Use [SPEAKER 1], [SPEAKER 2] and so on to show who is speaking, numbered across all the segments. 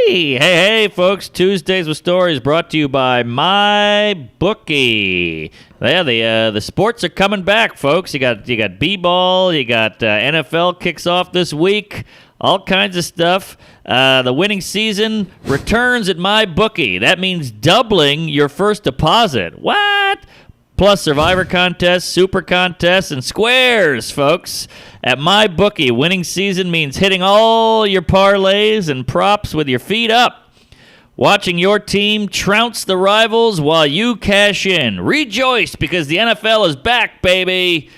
[SPEAKER 1] Hey, folks. Tuesdays with Stories brought to you by MyBookie. Yeah, the sports are coming back, folks. You got B-ball, you got NFL kicks off this week, all kinds of stuff. The winning season returns at MyBookie. That means doubling your first deposit. What? Plus Survivor contests, Super contests, and squares, folks. At MyBookie, winning season means hitting all your parlays and props with your feet up. Watching your team trounce the rivals while you cash in. Rejoice, because the NFL is back, baby.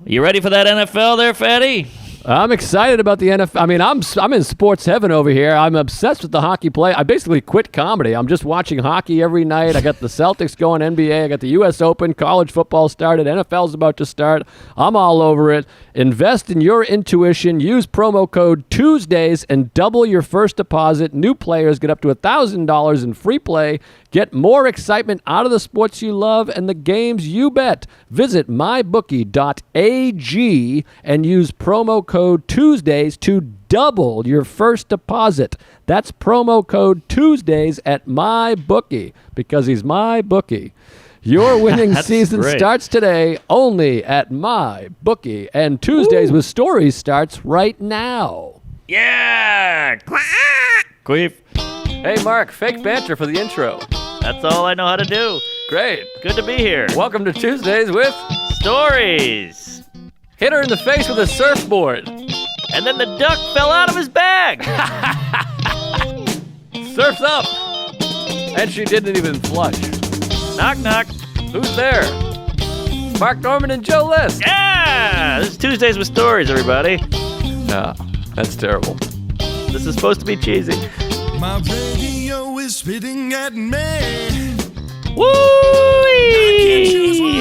[SPEAKER 1] You ready for that NFL there, Fatty?
[SPEAKER 2] I'm excited about the NFL. I mean, I'm in sports heaven over here. I'm obsessed with the hockey play. I basically quit comedy. I'm just watching hockey every night. I got the Celtics going, NBA. I got the U.S. Open. College football started. NFL's about to start. I'm all over it. Invest in your intuition. Use promo code Tuesdays and double your first deposit. New players get up to $1,000 in free play. Get more excitement out of the sports you love and the games you bet. Visit mybookie.ag and use promo code Tuesdays to double your first deposit. That's promo code Tuesdays at MyBookie, because he's my bookie. Your winning season starts today only at MyBookie, and Tuesdays with Stories starts right now.
[SPEAKER 1] Yeah! Queef.
[SPEAKER 2] Hey, Mark, fake banter for the intro.
[SPEAKER 1] That's all I know how to do.
[SPEAKER 2] Great.
[SPEAKER 1] Good to be here.
[SPEAKER 2] Welcome to Tuesdays with
[SPEAKER 1] Stories.
[SPEAKER 2] Hit her in the face with a surfboard.
[SPEAKER 1] And then the duck fell out of his bag.
[SPEAKER 2] Surf's up. And she didn't even flush.
[SPEAKER 1] Knock, knock.
[SPEAKER 2] Who's there? Mark Norman and Joe List.
[SPEAKER 1] Yeah! This is Tuesdays with Stories, everybody.
[SPEAKER 2] No, that's terrible.
[SPEAKER 1] This is supposed to be cheesy.
[SPEAKER 3] My radio is spitting at me.
[SPEAKER 1] Woo!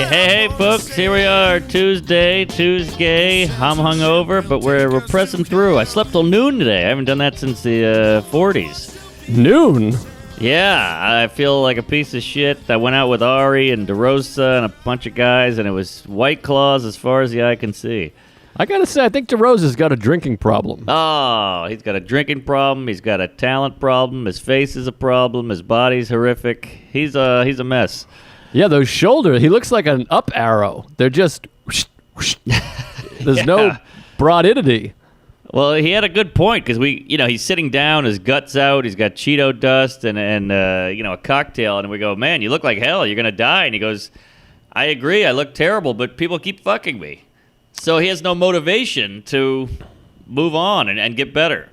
[SPEAKER 1] Hey, folks, here we are, Tuesday. I'm hungover, but we're pressing through. I slept till noon today. I haven't done that since the 40s.
[SPEAKER 2] Noon?
[SPEAKER 1] Yeah, I feel like a piece of shit. I went out with Ari and DeRosa and a bunch of guys, and it was White Claws as far as the eye can see.
[SPEAKER 2] I gotta say, I think DeRosa's got a drinking problem.
[SPEAKER 1] Oh, he's got a drinking problem. He's got a talent problem. His face is a problem. His body's horrific. He's a mess.
[SPEAKER 2] Yeah, those shoulders, he looks like an up arrow. They're just, whoosh, whoosh. There's no broadidity.
[SPEAKER 1] Well, he had a good point, because he's sitting down, his guts out, he's got Cheeto dust and a cocktail, and we go, man, you look like hell, you're gonna die. And he goes, I agree, I look terrible, but people keep fucking me. So he has no motivation to move on and get better.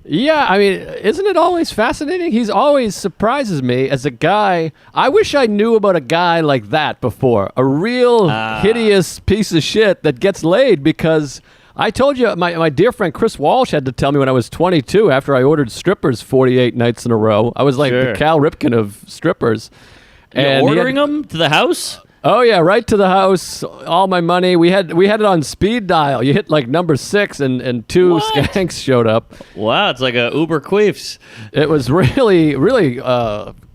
[SPEAKER 2] Yeah, I mean, isn't it always fascinating? He's always surprises me as a guy. I wish I knew about a guy like that before. A real hideous piece of shit that gets laid, because I told you, my dear friend Chris Walsh had to tell me when I was 22 after I ordered strippers 48 nights in a row. I was like the Cal Ripken of strippers.
[SPEAKER 1] You're ordering them to the house?
[SPEAKER 2] Oh yeah, right to the house. All my money. We had it on speed dial. You hit like number 6, and two skanks showed up.
[SPEAKER 1] Wow, it's like a Uber Queefs.
[SPEAKER 2] It was really, really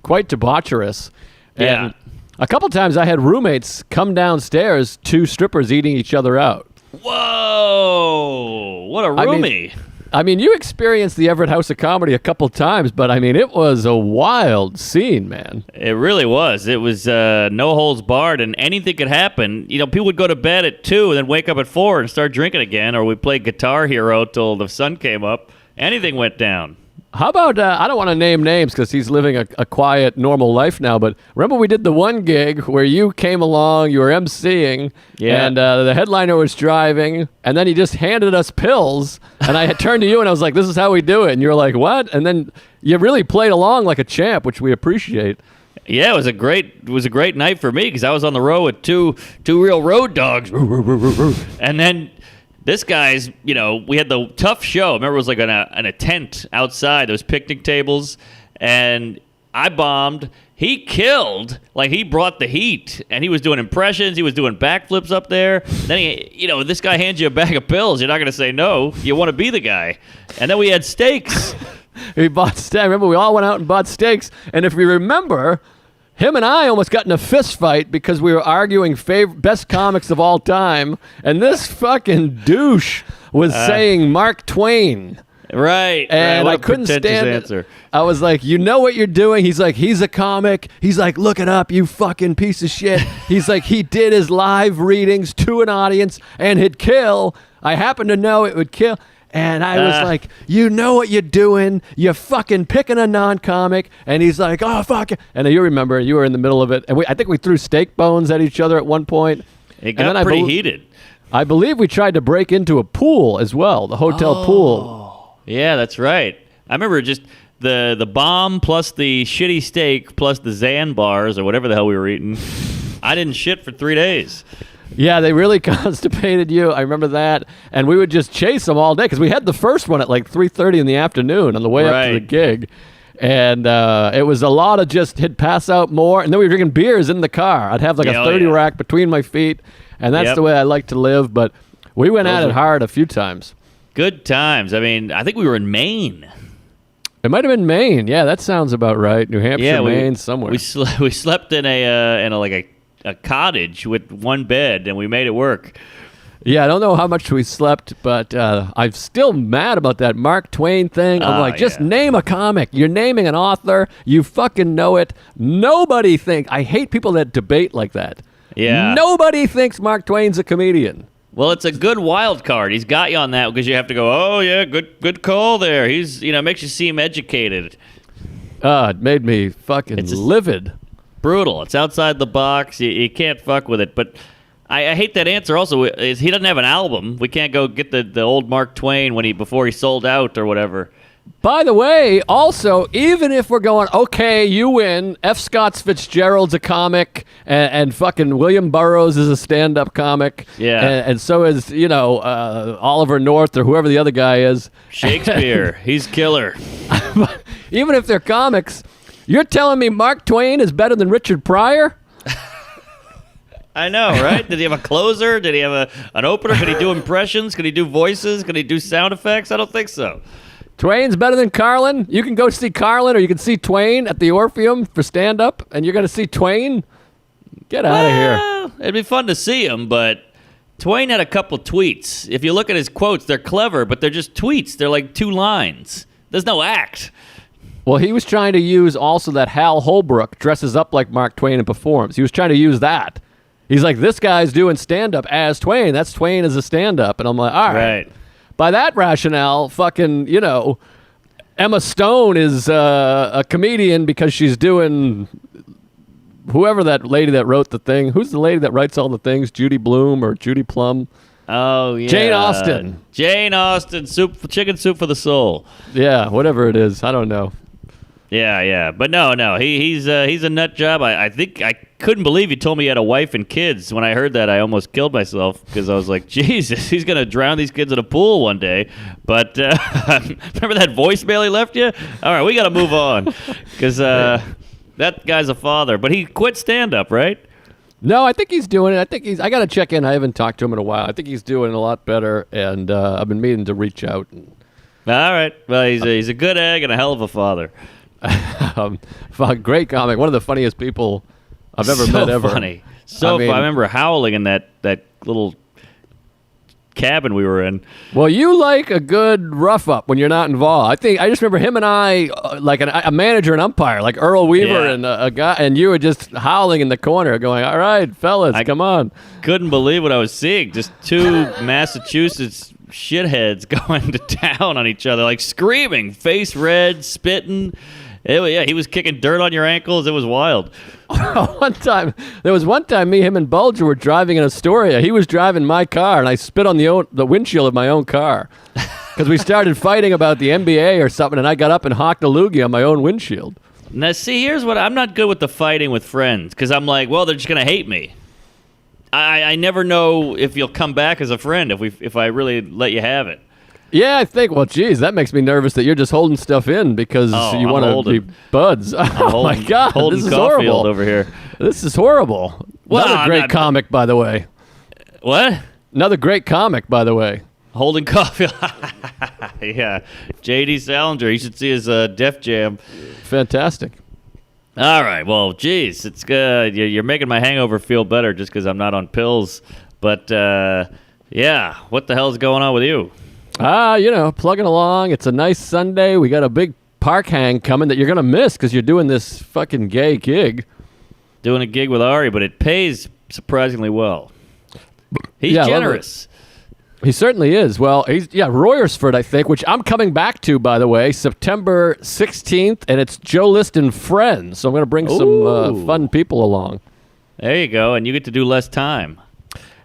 [SPEAKER 2] quite debaucherous.
[SPEAKER 1] Yeah.
[SPEAKER 2] And a couple times I had roommates come downstairs, 2 strippers eating each other out.
[SPEAKER 1] Whoa! What a roomie.
[SPEAKER 2] I mean, you experienced the Everett House of Comedy a couple times, but I mean, it was a wild scene, man.
[SPEAKER 1] It really was. It was no holds barred, and anything could happen. People would go to bed at 2 and then wake up at 4 and start drinking again, or we played Guitar Hero till the sun came up. Anything went down.
[SPEAKER 2] How about, I don't want to name names because he's living a quiet, normal life now, but remember we did the one gig where you came along, you were emceeing, and the headliner was driving, and then he just handed us pills, and I had turned to you and I was like, this is how we do it, and you were like, what? And then you really played along like a champ, which we appreciate.
[SPEAKER 1] Yeah, it was a great night for me, because I was on the road with two real road dogs, and then this guy's, we had the tough show. I remember it was like in a tent outside. There was picnic tables, and I bombed. He killed. Like, he brought the heat, and he was doing impressions. He was doing backflips up there. Then this guy hands you a bag of pills. You're not going to say no. You want to be the guy. And then we had steaks.
[SPEAKER 2] We bought steaks. I remember we all went out and bought steaks. And if we remember, him and I almost got in a fist fight because we were arguing best comics of all time, and this fucking douche was saying Mark Twain.
[SPEAKER 1] Right.
[SPEAKER 2] And
[SPEAKER 1] what
[SPEAKER 2] I
[SPEAKER 1] a
[SPEAKER 2] couldn't
[SPEAKER 1] pretentious
[SPEAKER 2] stand
[SPEAKER 1] answer.
[SPEAKER 2] it. I was like, you know what you're doing? He's like, he's a comic. He's like, look it up, you fucking piece of shit. He's like, he did his live readings to an audience and he'd kill. I happen to know it would kill. And I was like, you know what you're doing. You're fucking picking a non-comic. And he's like, oh, fuck it. And you remember, you were in the middle of it. And I think we threw steak bones at each other at one point.
[SPEAKER 1] It got pretty heated.
[SPEAKER 2] I believe we tried to break into a pool as well, the hotel pool.
[SPEAKER 1] Yeah, that's right. I remember just the bomb plus the shitty steak plus the Zan bars or whatever the hell we were eating. I didn't shit for 3 days.
[SPEAKER 2] Yeah, they really constipated you. I remember that. And we would just chase them all day because we had the first one at like 3:30 in the afternoon on the way up to the gig. And it was a lot of just he'd pass out more. And then we were drinking beers in the car. I'd have like a 30 rack between my feet. And that's the way I like to live. But we went at it hard a few times.
[SPEAKER 1] Good times. I mean, I think we were in Maine.
[SPEAKER 2] It might have been Maine. Yeah, that sounds about right. New Hampshire, Maine, somewhere.
[SPEAKER 1] We slept in a cottage with one bed, and we made it work.
[SPEAKER 2] Yeah, I don't know how much we slept, but I'm still mad about that Mark Twain thing. I'm like, just name a comic. You're naming an author. You fucking know it. Nobody thinks. I hate people that debate like that.
[SPEAKER 1] Yeah.
[SPEAKER 2] Nobody thinks Mark Twain's a comedian.
[SPEAKER 1] Well, it's a good wild card. He's got you on that because you have to go, oh, yeah, good call there. He's, makes you seem educated.
[SPEAKER 2] It made me fucking livid.
[SPEAKER 1] Brutal. It's outside the box. You can't fuck with it. But I hate that answer also. He doesn't have an album. We can't go get the old Mark Twain before he sold out or whatever.
[SPEAKER 2] By the way, also, even if we're going, okay, you win, F. Scott Fitzgerald's a comic, and fucking William Burroughs is a stand-up comic, and so is, Oliver North or whoever the other guy is.
[SPEAKER 1] Shakespeare, he's killer.
[SPEAKER 2] Even if they're comics, you're telling me Mark Twain is better than Richard Pryor?
[SPEAKER 1] I know, right? Did he have a closer? Did he have an opener? Could he do impressions? Could he do voices? Could he do sound effects? I don't think so.
[SPEAKER 2] Twain's better than Carlin. You can go see Carlin or you can see Twain at the Orpheum for stand-up, and you're going to see Twain? Get out of here.
[SPEAKER 1] It'd be fun to see him, but Twain had a couple tweets. If you look at his quotes, they're clever, but they're just tweets. They're like 2 lines. There's no act.
[SPEAKER 2] Well, he was trying to use also that Hal Holbrook dresses up like Mark Twain and performs. He was trying to use that. He's like, this guy's doing stand-up as Twain. That's Twain as a stand-up. And I'm like, all right. By that rationale, fucking, Emma Stone is a comedian because she's doing whoever that lady that wrote the thing. Who's the lady that writes all the things? Judy Bloom or Judy Plum?
[SPEAKER 1] Oh, yeah.
[SPEAKER 2] Jane Austen.
[SPEAKER 1] Jane Austen, chicken soup for the soul.
[SPEAKER 2] Yeah, whatever it is. I don't know.
[SPEAKER 1] Yeah. But no. He's a nut job. I think I couldn't believe he told me he had a wife and kids. When I heard that, I almost killed myself because I was like, Jesus, he's going to drown these kids in a pool one day. But remember that voicemail he left you? All right, we got to move on because that guy's a father. But he quit stand-up, right?
[SPEAKER 2] No, I think he's doing it. I got to check in. I haven't talked to him in a while. I think he's doing a lot better, and I've been meaning to reach out.
[SPEAKER 1] All right. Well, he's a good egg and a hell of a father.
[SPEAKER 2] Great comic. One of the funniest people I've ever met ever.
[SPEAKER 1] Funny. I remember howling in that little cabin we were in.
[SPEAKER 2] Well, you like a good rough up when you're not involved. I just remember him and I, like a manager and umpire, like Earl Weaver and a guy, and you were just howling in the corner going, all right, fellas, come on.
[SPEAKER 1] Couldn't believe what I was seeing. Just 2 Massachusetts shitheads going to town on each other, like screaming, face red, spitting. He was kicking dirt on your ankles. It was wild.
[SPEAKER 2] There was one time me, him, and Bulger were driving in Astoria. He was driving my car, and I spit on the windshield of my own car because we started fighting about the NBA or something, and I got up and hocked a loogie on my own windshield.
[SPEAKER 1] Now, see, here's what I'm not good with the fighting with friends because I'm like, well, they're just gonna hate me. I never know if you'll come back as a friend if I really let you have it.
[SPEAKER 2] Yeah, I think. Well, geez, that makes me nervous that you're just holding stuff in because you want to be buds. Oh my God, this is horrible
[SPEAKER 1] over here.
[SPEAKER 2] This is horrible.
[SPEAKER 1] Well,
[SPEAKER 2] Another great comic, by the way.
[SPEAKER 1] What?
[SPEAKER 2] Another great comic, by the way.
[SPEAKER 1] Holding Caulfield. Yeah, J.D. Salinger. You should see his Def Jam.
[SPEAKER 2] Fantastic.
[SPEAKER 1] All right. Well, geez, it's good. You're making my hangover feel better just because I'm not on pills. But yeah, what the hell's going on with you?
[SPEAKER 2] Plugging along. It's a nice Sunday. We got a big park hang coming that you're going to miss because you're doing this fucking gay gig.
[SPEAKER 1] Doing a gig with Ari, but it pays surprisingly well. He's generous.
[SPEAKER 2] He certainly is. Well, Royersford, I think, which I'm coming back to, by the way, September 16th, and it's Joe List and friends. So I'm going to bring some fun people along.
[SPEAKER 1] There you go, and you get to do less time.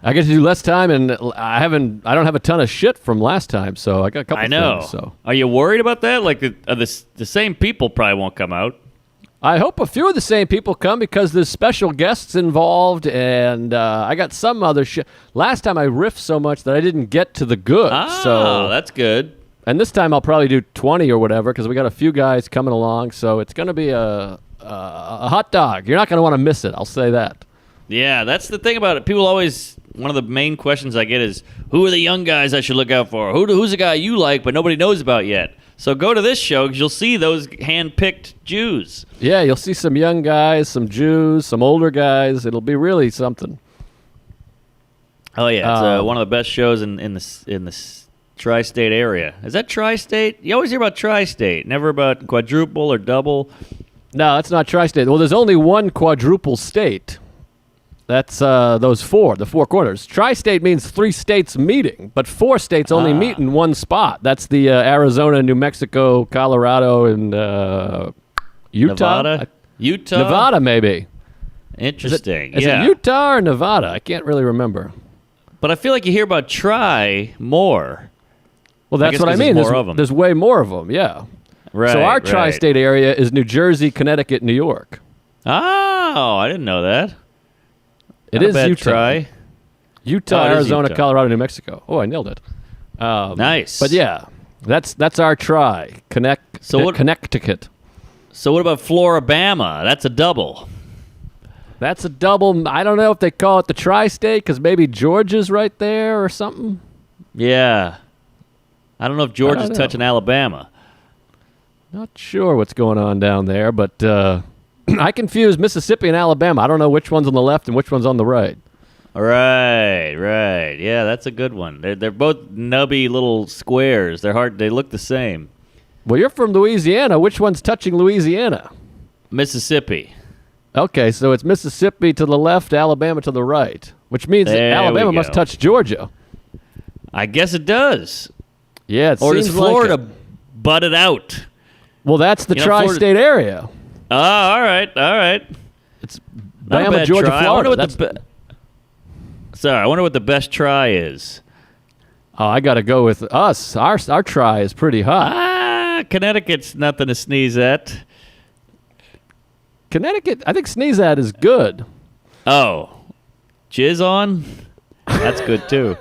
[SPEAKER 2] I get to do less time, and I don't have a ton of shit from last time, so I got a couple.
[SPEAKER 1] I know.
[SPEAKER 2] Things, so.
[SPEAKER 1] Are you worried about that? Like the same people probably won't come out.
[SPEAKER 2] I hope a few of the same people come because there's special guests involved, and I got some other shit. Last time I riffed so much that I didn't get to the good.
[SPEAKER 1] Oh, that's good.
[SPEAKER 2] And this time I'll probably do 20 or whatever because we got a few guys coming along, so it's going to be a hot dog. You're not going to want to miss it. I'll say that.
[SPEAKER 1] Yeah, that's the thing about it. People always, one of the main questions I get is, who are the young guys I should look out for? Who's the guy you like but nobody knows about yet? So go to this show because you'll see those hand-picked Jews.
[SPEAKER 2] Yeah, you'll see some young guys, some Jews, some older guys. It'll be really something.
[SPEAKER 1] Oh yeah, it's one of the best shows in the tri-state area. Is that tri-state? You always hear about tri-state, never about quadruple or double.
[SPEAKER 2] No, that's not tri-state. Well, there's only one quadruple state. That's the four corners. Tri-state means 3 states meeting, but 4 states only meet in one spot. That's the Arizona, New Mexico, Colorado, and Utah. Nevada, maybe.
[SPEAKER 1] Interesting.
[SPEAKER 2] Is it Utah or Nevada? I can't really remember.
[SPEAKER 1] But I feel like you hear about tri more.
[SPEAKER 2] Well, that's what I mean. There's way more of them, yeah.
[SPEAKER 1] Right.
[SPEAKER 2] So our tri-state area is New Jersey, Connecticut, New York.
[SPEAKER 1] Oh, I didn't know that.
[SPEAKER 2] It is
[SPEAKER 1] Utah.
[SPEAKER 2] Utah, Arizona, Utah. Colorado, New Mexico. Oh, I nailed it.
[SPEAKER 1] Nice.
[SPEAKER 2] But yeah, that's our Connecticut.
[SPEAKER 1] So what about Floribama? That's a double.
[SPEAKER 2] That's a double. I don't know if they call it the tri-state because maybe Georgia's right there or something.
[SPEAKER 1] Yeah. I don't know if Georgia's touching Alabama.
[SPEAKER 2] Not sure what's going on down there, but I confuse Mississippi and Alabama. I don't know which one's on the left and which one's on the right.
[SPEAKER 1] Right. Yeah, that's a good one. They're both nubby little squares. They're hard. They look the same.
[SPEAKER 2] Well, you're from Louisiana. Which one's touching Louisiana?
[SPEAKER 1] Mississippi.
[SPEAKER 2] Okay, so it's Mississippi to the left, Alabama to the right, which means that Alabama must touch Georgia.
[SPEAKER 1] I guess it does.
[SPEAKER 2] Yeah,
[SPEAKER 1] or does Florida butt it out?
[SPEAKER 2] Well, that's the tri-state area.
[SPEAKER 1] Oh, all right.
[SPEAKER 2] It's Bama, Georgia,
[SPEAKER 1] try.
[SPEAKER 2] Florida.
[SPEAKER 1] I wonder what the best try is.
[SPEAKER 2] Oh, I got to go with us. Our try is pretty hot.
[SPEAKER 1] Connecticut's nothing to sneeze at.
[SPEAKER 2] Connecticut, I think sneeze at is good.
[SPEAKER 1] Oh, jizz on? That's good too.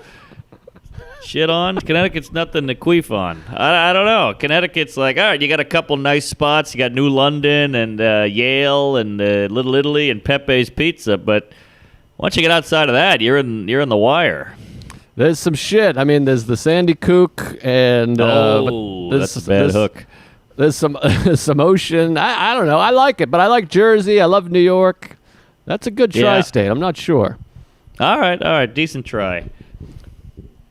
[SPEAKER 1] Shit on? Connecticut's nothing to queef on. I don't know. Connecticut's like, all right, you got a couple nice spots. You got New London and Yale and Little Italy and Pepe's Pizza, but once you get outside of that, you're in the wire.
[SPEAKER 2] There's some shit. I mean, there's the Sandy Kook and
[SPEAKER 1] that's a bad hook.
[SPEAKER 2] There's some ocean. I don't know. I like it, but I like Jersey. I love New York. That's a good tri-state. I'm not sure.
[SPEAKER 1] All right. Decent try.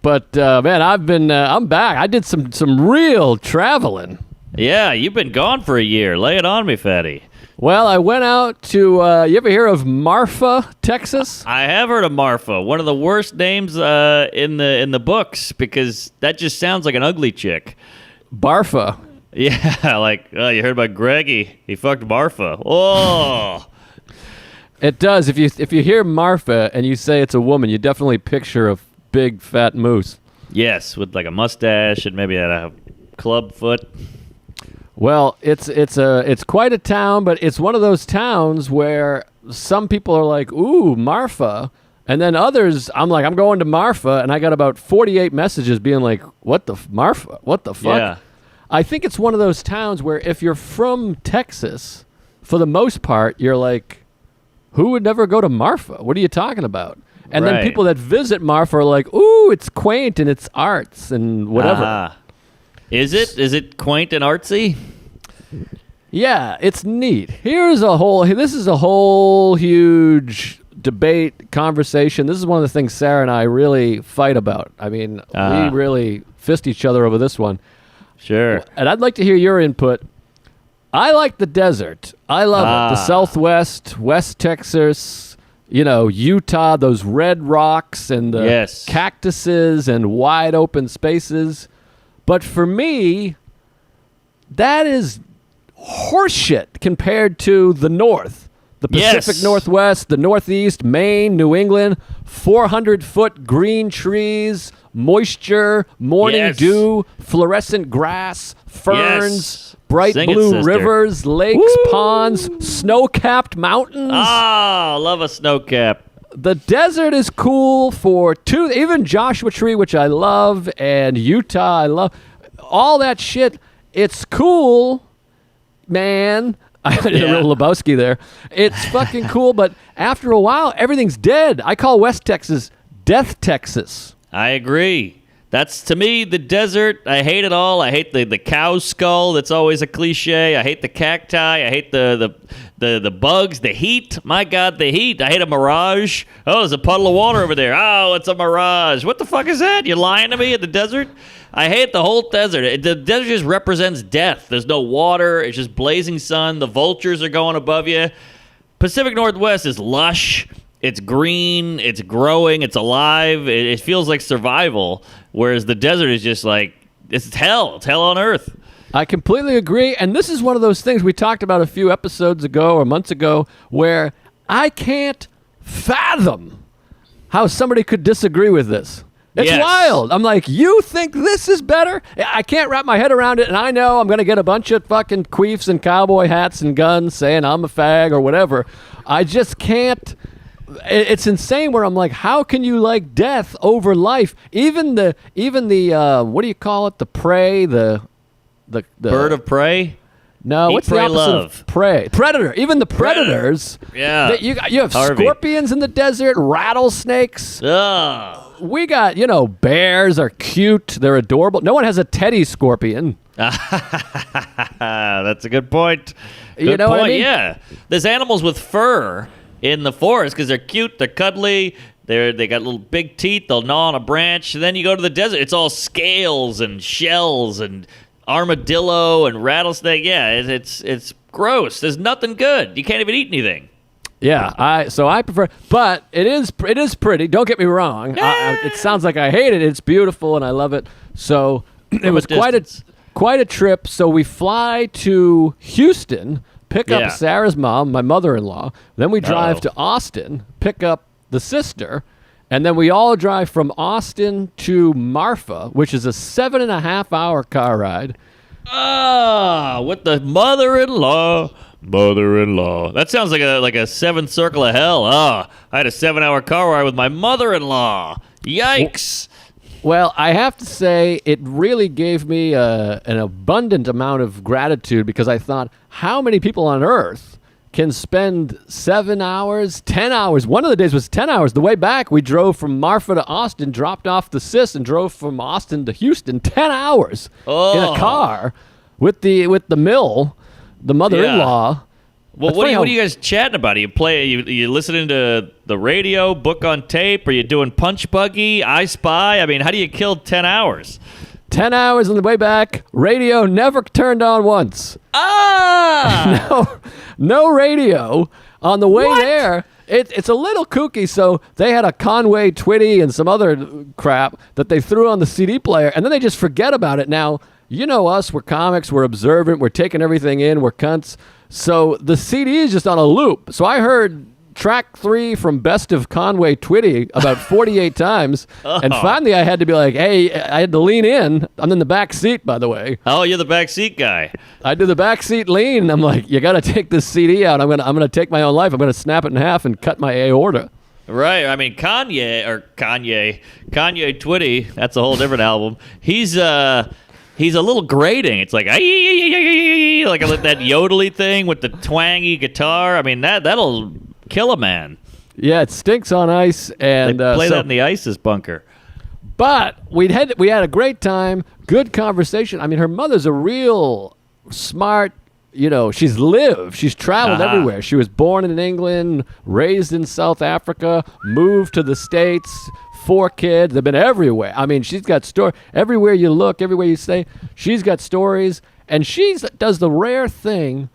[SPEAKER 2] But man, I'm back. I did some real traveling.
[SPEAKER 1] Yeah, you've been gone for a year. Lay it on me, fatty.
[SPEAKER 2] Well, I went out to. You ever hear of Marfa, Texas?
[SPEAKER 1] I have heard of Marfa. One of the worst names in the books because that just sounds like an ugly chick.
[SPEAKER 2] Barfa.
[SPEAKER 1] Yeah, like you heard about Greggy? He fucked Marfa. Oh.
[SPEAKER 2] It does. If you hear Marfa and you say it's a woman, you definitely picture a big fat moose.
[SPEAKER 1] Yes, with like a mustache and maybe a club foot.
[SPEAKER 2] Well, it's quite a town, but it's one of those towns where some people are like, "Ooh, Marfa," and then others, I'm like, "I'm going to Marfa," and I got about 48 messages being like, "What the Marfa? What the fuck?"
[SPEAKER 1] Yeah.
[SPEAKER 2] I think it's one of those towns where if you're from Texas, for the most part, you're like, "Who would never go to Marfa? What are you talking about?" And then people that visit Marfa are like, "Ooh, it's quaint and it's arts and whatever."
[SPEAKER 1] Is it quaint and artsy?
[SPEAKER 2] Yeah, it's neat. This is a whole huge debate, conversation. This is one of the things Sarah and I really fight about. I mean, we really fist each other over this one.
[SPEAKER 1] Sure.
[SPEAKER 2] And I'd like to hear your input. I like the desert. I love it. The Southwest, West Texas, Utah, those red rocks and the cactuses and wide open spaces. But for me, that is horseshit compared to the North. The Pacific Northwest, the Northeast, Maine, New England, 400-foot green trees, moisture, morning dew, fluorescent grass, ferns, bright blue rivers, lakes, ponds, snow-capped mountains.
[SPEAKER 1] Love a snow-cap.
[SPEAKER 2] The desert is cool for even Joshua Tree, which I love, and Utah, I love. All that shit, it's cool, man. I did a real Lebowski there. It's fucking cool, but after a while, everything's dead. I call West Texas Death Texas.
[SPEAKER 1] I agree. That's, to me, the desert. I hate it all. I hate the cow skull. That's always a cliche. I hate the cacti. I hate the bugs, the heat. My God, the heat. I hate a mirage. Oh, there's a puddle of water over there. Oh, it's a mirage. What the fuck is that? You lying to me at the desert? I hate the whole desert. The desert just represents death. There's no water. It's just blazing sun. The vultures are going above you. Pacific Northwest is lush. It's green. It's growing. It's alive. It feels like survival. Whereas the desert is just like, it's hell. It's hell on earth.
[SPEAKER 2] I completely agree. And this is one of those things we talked about a few episodes ago or months ago where I can't fathom how somebody could disagree with this. It's wild. I'm like, you think this is better? I can't wrap my head around it, and I know I'm going to get a bunch of fucking queefs and cowboy hats and guns saying I'm a fag or whatever. I just can't. It's insane where I'm like, how can you like death over life? Even the what do you call it? The prey, the
[SPEAKER 1] bird of prey?
[SPEAKER 2] No, what's the opposite of prey? Predator. Even the predators.
[SPEAKER 1] Yeah.
[SPEAKER 2] You have scorpions in the desert, rattlesnakes. We got, bears are cute. They're adorable. No one has a teddy scorpion.
[SPEAKER 1] That's a good point.
[SPEAKER 2] Good point. What I mean?
[SPEAKER 1] Yeah. There's animals with fur in the forest because they're cute, they're cuddly, they got little big teeth, they'll gnaw on a branch. And then you go to the desert, it's all scales and shells and armadillo and rattlesnake. Yeah, it's gross. There's nothing good. You can't even eat anything.
[SPEAKER 2] Yeah, I prefer, but it is pretty. Don't get me wrong. It sounds like I hate it. It's beautiful and I love it. So it was quite a trip. So we fly to Houston, pick up Sarah's mom, my mother-in-law. Then we drive to Austin, pick up the sister, and then we all drive from Austin to Marfa, which is a 7.5-hour car ride.
[SPEAKER 1] With the mother-in-law. That sounds like a seventh circle of hell. I had a 7-hour car ride with my mother-in-law. Yikes.
[SPEAKER 2] Well, I have to say it really gave me an abundant amount of gratitude because I thought, how many people on earth can spend 7 hours, 10 hours? One of the days was 10 hours. The way back, we drove from Marfa to Austin, dropped off the sis, and drove from Austin to Houston. 10 hours in a car with the mill. The mother-in-law.
[SPEAKER 1] Well, what are you guys chatting about? You listening to the radio, book on tape? Are you doing Punch Buggy, I Spy? I mean, how do you kill 10 hours?
[SPEAKER 2] 10 hours on the way back. Radio never turned on once. No radio on the way there. It's a little kooky. So they had a Conway Twitty and some other crap that they threw on the CD player, and then they just forget about it. Now, you know us, we're comics, we're observant, we're taking everything in, we're cunts. So the CD is just on a loop. So I heard track 3 from Best of Conway Twitty about 48 times. And finally I had to be like, hey, I had to lean in. I'm in the back seat, by the way.
[SPEAKER 1] Oh, you're the back seat guy.
[SPEAKER 2] I do the back seat lean. And I'm like, you got to take this CD out. I'm gonna take my own life. I'm going to snap it in half and cut my aorta.
[SPEAKER 1] Right. I mean, Kanye Twitty, that's a whole different album. He's a little grating. It's like like that yodely thing with the twangy guitar. I mean, that'll kill a man.
[SPEAKER 2] Yeah, it stinks on ice, and
[SPEAKER 1] they play that in the ISIS bunker.
[SPEAKER 2] But we had a great time, good conversation. I mean, her mother's a real smart. She's lived. She's traveled everywhere. She was born in England, raised in South Africa, moved to the States, 4 kids. They've been everywhere. I mean, she's got everywhere you look, everywhere you stay, she's got stories. And she does the rare thing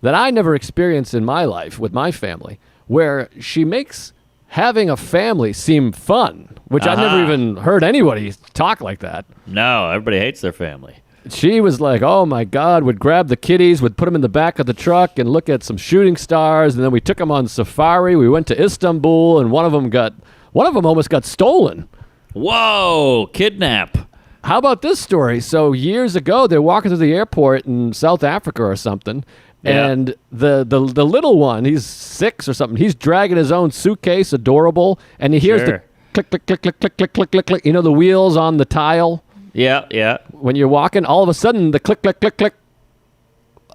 [SPEAKER 2] that I never experienced in my life with my family, where she makes having a family seem fun, which I never even heard anybody talk like that.
[SPEAKER 1] No, everybody hates their family.
[SPEAKER 2] She was like, oh my God, would grab the kiddies, would put them in the back of the truck and look at some shooting stars. And then we took them on safari. We went to Istanbul, and one of them almost got stolen.
[SPEAKER 1] Whoa, kidnap.
[SPEAKER 2] How about this story? So years ago, they're walking through the airport in South Africa or something.
[SPEAKER 1] Yeah.
[SPEAKER 2] And the little one, he's 6 or something. He's dragging his own suitcase, adorable, and he hears the click, click, click, click, click, click, click, click, click. You know, the wheels on the tile.
[SPEAKER 1] Yeah.
[SPEAKER 2] When you're walking, all of a sudden the click, click, click, click,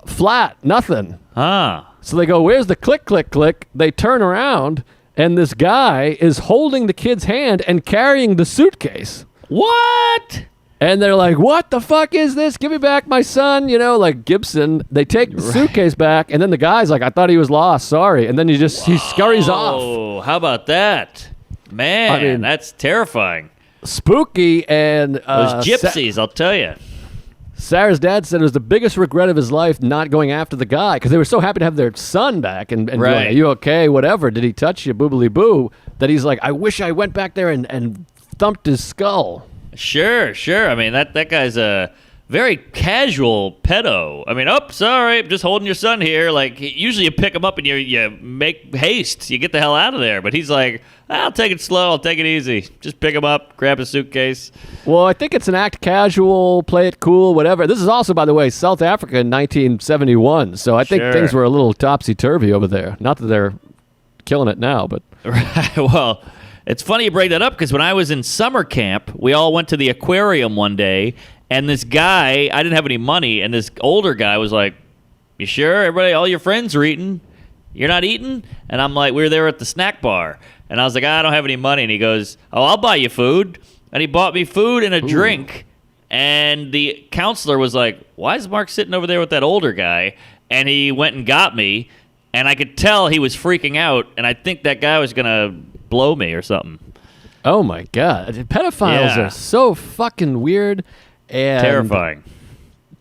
[SPEAKER 2] flat, nothing. So they go, "Where's the click, click, click?" They turn around, and this guy is holding the kid's hand and carrying the suitcase.
[SPEAKER 1] What?
[SPEAKER 2] And they're like, "What the fuck is this? Give me back my son." You know, like Gibson. They take the suitcase back, and then the guy's like, "I thought he was lost. Sorry." And then he scurries off.
[SPEAKER 1] Oh, how about that? Man,
[SPEAKER 2] I mean,
[SPEAKER 1] that's terrifying.
[SPEAKER 2] Spooky. And
[SPEAKER 1] Those gypsies, I'll tell you.
[SPEAKER 2] Sarah's dad said it was the biggest regret of his life not going after the guy, because they were so happy to have their son back and
[SPEAKER 1] Right.
[SPEAKER 2] going, "Are you okay? Whatever. Did he touch you? Boobily boo." That he's like, "I wish I went back there and thumped his skull."
[SPEAKER 1] Sure. I mean, that guy's a very casual pedo. I mean, sorry, I'm just holding your son here. Like, usually you pick him up and you make haste. You get the hell out of there. But he's like, "I'll take it slow. I'll take it easy. Just pick him up, grab a suitcase."
[SPEAKER 2] Well, I think it's an act casual, play it cool, whatever. This is also, by the way, South Africa in 1971. So I think
[SPEAKER 1] Sure.
[SPEAKER 2] things were a little topsy-turvy over there. Not that they're killing it now, but...
[SPEAKER 1] Right. Well, it's funny you bring that up, because when I was in summer camp, we all went to the aquarium one day, and this guy, I didn't have any money, and this older guy was like, "You sure? Everybody, all your friends are eating. You're not eating?" And I'm like, we were there at the snack bar, and I was like, "I don't have any money." And he goes, "Oh, I'll buy you food." And he bought me food and a drink. And the counselor was like, "Why is Mark sitting over there with that older guy?" And he went and got me, and I could tell he was freaking out, and I think that guy was going to blow me or something.
[SPEAKER 2] Oh, my God. Pedophiles
[SPEAKER 1] Yeah.
[SPEAKER 2] are so fucking weird. And
[SPEAKER 1] Terrifying.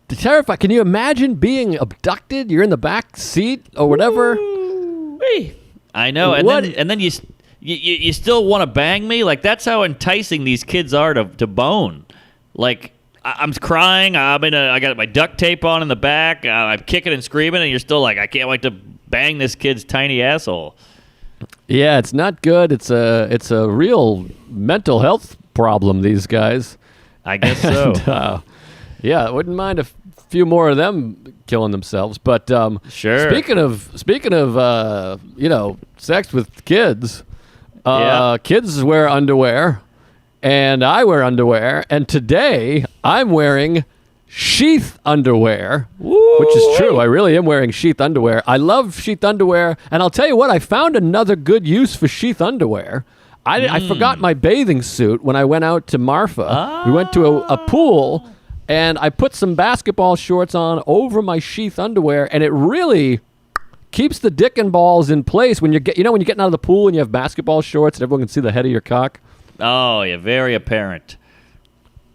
[SPEAKER 2] Terrifying. Can you imagine being abducted? You're in the back seat or whatever.
[SPEAKER 1] Woo-wee. I know. And
[SPEAKER 2] What-
[SPEAKER 1] then you still want to bang me? Like, that's how enticing these kids are to bone. Like, I'm crying. I got my duct tape on in the back. I'm kicking and screaming, and you're still like, "I can't wait to bang this kid's tiny asshole."
[SPEAKER 2] Yeah, it's not good. It's a real mental health problem, these guys.
[SPEAKER 1] I guess so.
[SPEAKER 2] And, yeah, I wouldn't mind a few more of them killing themselves. But
[SPEAKER 1] Sure.
[SPEAKER 2] Speaking of sex with kids,
[SPEAKER 1] Yeah.
[SPEAKER 2] kids wear underwear, and I wear underwear, and today I'm wearing sheath underwear, which is true. I really am wearing sheath underwear. I love sheath underwear, and I'll tell you what, I found another good use for sheath underwear. I forgot my bathing suit when I went out to Marfa. We went to a pool, and I put some basketball shorts on over my sheath underwear, and it really keeps the dick and balls in place when when you're getting out of the pool and you have basketball shorts and everyone can see the head of your cock.
[SPEAKER 1] Oh, yeah, very apparent.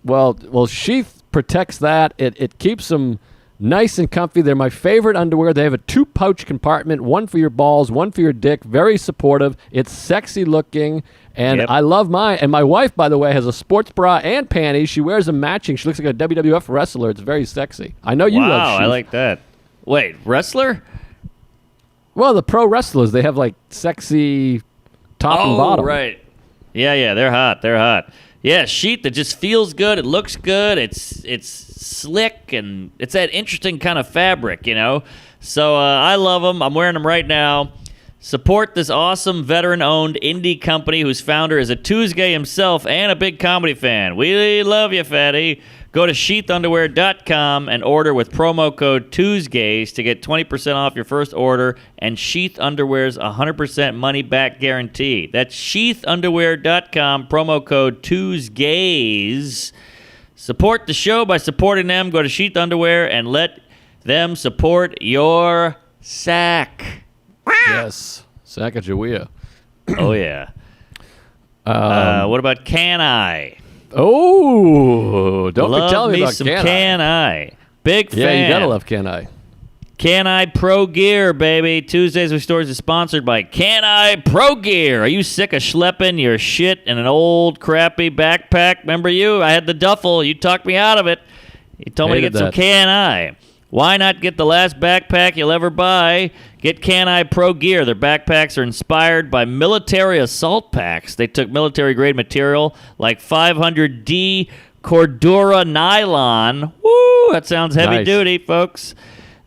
[SPEAKER 2] Well, sheath protects that. It keeps them nice and comfy. They're my favorite underwear. They have a 2-pouch compartment, one for your balls, one for your dick. Very supportive. It's sexy looking, and
[SPEAKER 1] Yep.
[SPEAKER 2] I love mine. And my wife, by the way, has a sports bra and panties. She wears them matching. She looks like a WWF wrestler. It's very sexy. I know you love
[SPEAKER 1] Wow,
[SPEAKER 2] sheath.
[SPEAKER 1] I like that. Wait, wrestler?
[SPEAKER 2] Well, the pro wrestlers, they have like sexy top and bottom.
[SPEAKER 1] Right. Yeah, they're hot. Yeah, sheet that just feels good. It looks good. It's slick, and it's that interesting kind of fabric, you know? So I love them. I'm wearing them right now. Support this awesome veteran-owned indie company whose founder is a Tuesday himself and a big comedy fan. We love you, fatty. Go to sheathunderwear.com and order with promo code Tuesdays to get 20% off your first order and Sheath Underwear's 100% money-back guarantee. That's sheathunderwear.com, promo code Tuesdays. Support the show by supporting them. Go to Sheath Underwear and let them support your sack.
[SPEAKER 2] Yes. Sacagawea.
[SPEAKER 1] Oh, yeah. What about Can I?
[SPEAKER 2] Oh, don't
[SPEAKER 1] Love
[SPEAKER 2] be telling me
[SPEAKER 1] me
[SPEAKER 2] about
[SPEAKER 1] some
[SPEAKER 2] Can I.
[SPEAKER 1] Can I. Big fan.
[SPEAKER 2] Yeah, you gotta love Can I.
[SPEAKER 1] Can I Pro Gear, baby. Tuesdays with Stories is sponsored by Can I Pro Gear. Are you sick of schlepping your shit in an old, crappy backpack? Remember you? I had the duffel. You talked me out of it. You told me to
[SPEAKER 2] Hated
[SPEAKER 1] get some
[SPEAKER 2] that.
[SPEAKER 1] Can I. Why not get the last backpack you'll ever buy? Get Can I Pro Gear. Their backpacks are inspired by military assault packs. They took military-grade material like 500D Cordura nylon. Woo, that sounds heavy
[SPEAKER 2] Nice.
[SPEAKER 1] duty, folks.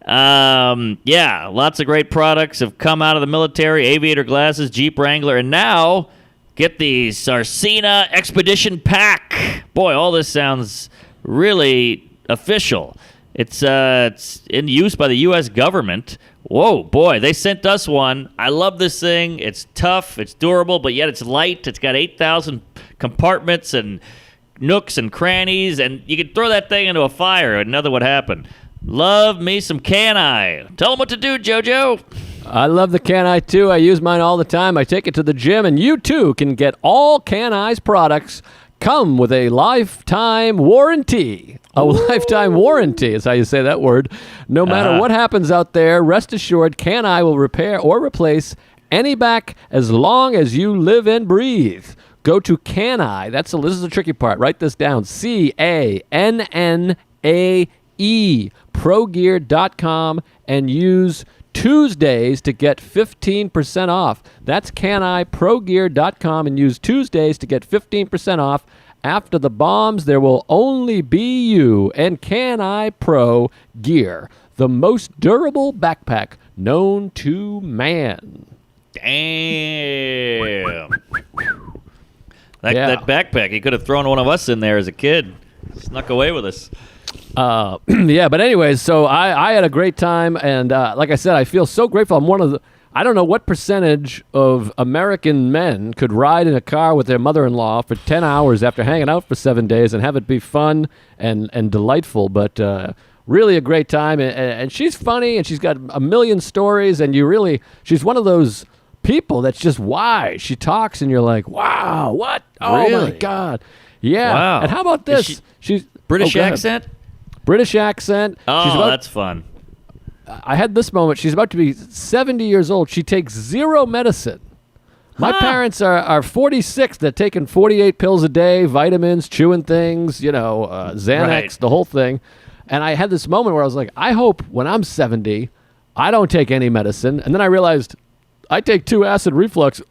[SPEAKER 1] Yeah, lots of great products have come out of the military. Aviator glasses, Jeep Wrangler, and now get the Sarcina Expedition Pack. Boy, all this sounds really official. It's in use by the U.S. government. Whoa, boy, they sent us one. I love this thing. It's tough, it's durable, but yet it's light. It's got 8,000 compartments and nooks and crannies, and you could throw that thing into a fire and nothing would happen. Love me some Can I. Tell them what to do, JoJo.
[SPEAKER 2] I love the Can I too. I use mine all the time. I take it to the gym, and you too can get all Can I's products come with a lifetime warranty. A lifetime warranty is how you say that word. No matter what happens out there, rest assured Can I will repair or replace any back as long as you live and breathe. Go to Can I. This is the tricky part. Write this down. CANNAE progear.com and use Tuesdays to get 15% off. That's caniprogear.com and use Tuesdays to get 15% off. After the bombs, there will only be you and Can I Pro Gear, the most durable backpack known to man.
[SPEAKER 1] Damn. That,
[SPEAKER 2] Yeah.
[SPEAKER 1] that backpack, he could have thrown one of us in there as a kid. Snuck away with us.
[SPEAKER 2] Yeah, but anyways, so I had a great time, and like I said, I feel so grateful. I'm one of the, I don't know what percentage of American men could ride in a car with their mother-in-law for 10 hours after hanging out for 7 days and have it be fun and delightful, but really a great time, and she's funny, and she's got a million stories, and she's one of those people that's just wise. She talks, and you're like, wow, what? Oh,
[SPEAKER 1] Really?
[SPEAKER 2] my God. Yeah.
[SPEAKER 1] Wow.
[SPEAKER 2] And how about this?
[SPEAKER 1] Is
[SPEAKER 2] She's
[SPEAKER 1] British
[SPEAKER 2] go ahead.
[SPEAKER 1] accent?
[SPEAKER 2] British accent.
[SPEAKER 1] Oh, that's fun.
[SPEAKER 2] I had this moment. She's about to be 70 years old. She takes zero medicine. My parents are 46. They're taking 48 pills a day, vitamins, chewing things, Xanax,
[SPEAKER 1] Right.
[SPEAKER 2] the whole thing. And I had this moment where I was like, I hope when I'm 70, I don't take any medicine. And then I realized I take 2 acid reflux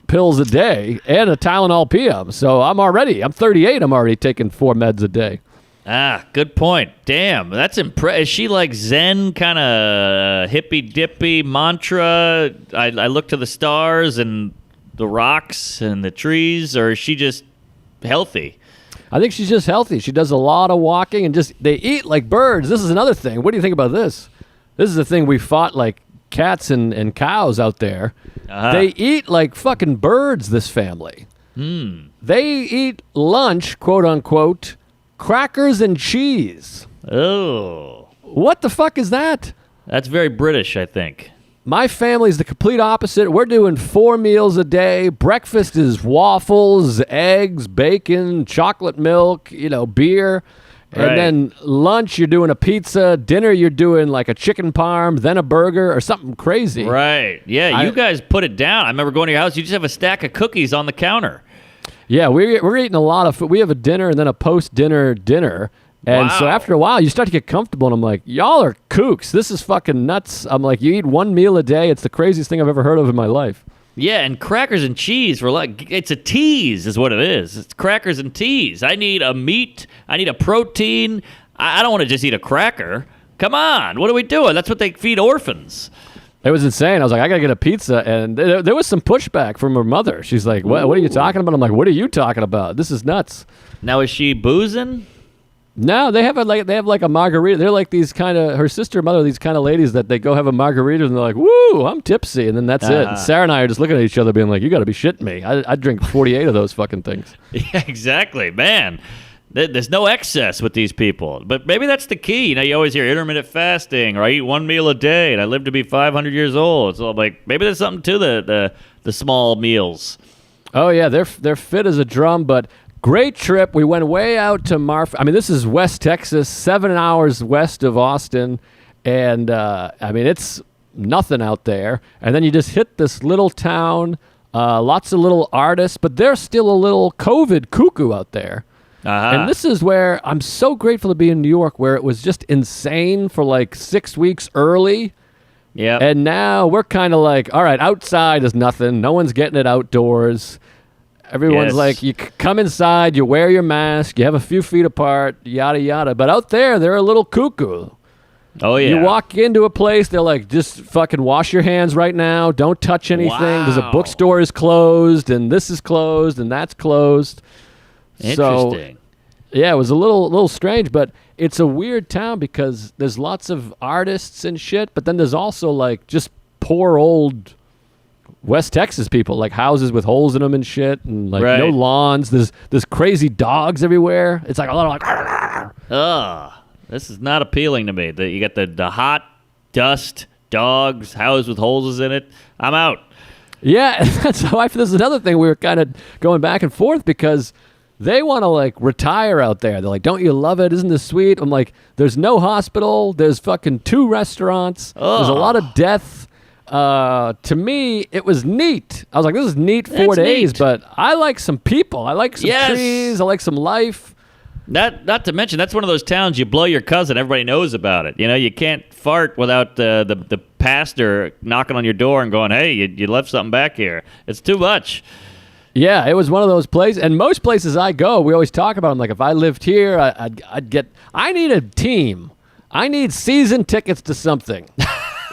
[SPEAKER 2] pills a day and a Tylenol PM. So I'm 38. I'm already taking 4 meds a day.
[SPEAKER 1] Ah, good point. Damn, that's impressive. Is she like Zen kind of hippy-dippy mantra? I look to the stars and the rocks and the trees, or is she just healthy?
[SPEAKER 2] I think she's just healthy. She does a lot of walking and they eat like birds. This is another thing. What do you think about this? This is the thing we fought like cats and cows out there. They eat like fucking birds, this family. They eat lunch, quote unquote, crackers and cheese.
[SPEAKER 1] Oh,
[SPEAKER 2] What the fuck is that?
[SPEAKER 1] that's very British, I think.
[SPEAKER 2] My family's the complete opposite. We're doing 4 meals a day. Breakfast is waffles, eggs, bacon, chocolate milk, beer.
[SPEAKER 1] Right.
[SPEAKER 2] And then lunch, you're doing a pizza. Dinner, you're doing like a chicken parm, then a burger or something crazy.
[SPEAKER 1] Right. Yeah, you guys put it down. I remember going to your house. You just have a stack of cookies on the counter.
[SPEAKER 2] Yeah, we're eating a lot of food. We have a dinner and then a post-dinner dinner. And so
[SPEAKER 1] Wow.
[SPEAKER 2] after a while, you start to get comfortable, and I'm like, y'all are kooks. This is fucking nuts. I'm like, you eat 1 meal a day. It's the craziest thing I've ever heard of in my life.
[SPEAKER 1] Yeah, and crackers and cheese were like, it's a tease is what it is. It's crackers and teas. I need a meat. I need a protein. I don't want to just eat a cracker. Come on. What are we doing? That's what they feed orphans.
[SPEAKER 2] It was insane. I was like, I got to get a pizza. And there was some pushback from her mother. She's like, what are you talking about? I'm like, what are you talking about? This is nuts.
[SPEAKER 1] Now, is she boozing?
[SPEAKER 2] No, they have like a margarita. They're like these kind of, her sister and mother, these kind of ladies that they go have a margarita and they're like, woo, I'm tipsy. And then that's it. And Sarah and I are just looking at each other being like, you got to be shitting me. I drink 48 of those fucking things.
[SPEAKER 1] Yeah, exactly. Man, there's no excess with these people. But maybe that's the key. You always hear intermittent fasting, or I eat 1 meal a day and I live to be 500 years old. So I'm like, maybe there's something to the small meals.
[SPEAKER 2] Oh yeah, they're fit as a drum, but great trip. We went way out to this is West Texas, 7 hours west of Austin, and it's nothing out there. And then you just hit this little town, lots of little artists, but they're still a little COVID cuckoo out there. And this is where I'm so grateful to be in New York, where it was just insane for like 6 weeks early.
[SPEAKER 1] Yeah.
[SPEAKER 2] And now we're kind of like, all right, outside is nothing. No one's getting it outdoors. Everyone's like, you come inside, you wear your mask, you have a few feet apart, yada, yada. But out there, they're a little cuckoo.
[SPEAKER 1] Oh, yeah.
[SPEAKER 2] You walk into a place, they're like, just fucking wash your hands right now. Don't touch anything.
[SPEAKER 1] Wow.
[SPEAKER 2] There's a bookstore is closed, and this is closed, and that's closed.
[SPEAKER 1] Interesting.
[SPEAKER 2] So, yeah, it was a little strange, but it's a weird town because there's lots of artists and shit, but then there's also like just poor old West Texas people, like houses with holes in them and shit, and like no lawns. There's crazy dogs everywhere. It's like a lot of like.
[SPEAKER 1] Ugh, this is not appealing to me. You got the hot dust, dogs, houses with holes in it. I'm out.
[SPEAKER 2] Yeah, that's how this is another thing we were kind of going back and forth because they want to like retire out there. They're like, don't you love it? Isn't this sweet? I'm like, there's no hospital. There's fucking 2 restaurants.
[SPEAKER 1] Ugh.
[SPEAKER 2] There's a lot of death. To me, it was neat. I was like, this is neat 4 days,
[SPEAKER 1] neat.
[SPEAKER 2] but I like some people. I like some trees. I like some life.
[SPEAKER 1] Not to mention, that's one of those towns you blow your cousin, everybody knows about it. You know, you can't fart without the pastor knocking on your door and going, hey, you left something back here. It's too much.
[SPEAKER 2] Yeah, it was one of those places. And most places I go, we always talk about them. Like, if I lived here, I need a team. I need season tickets to something.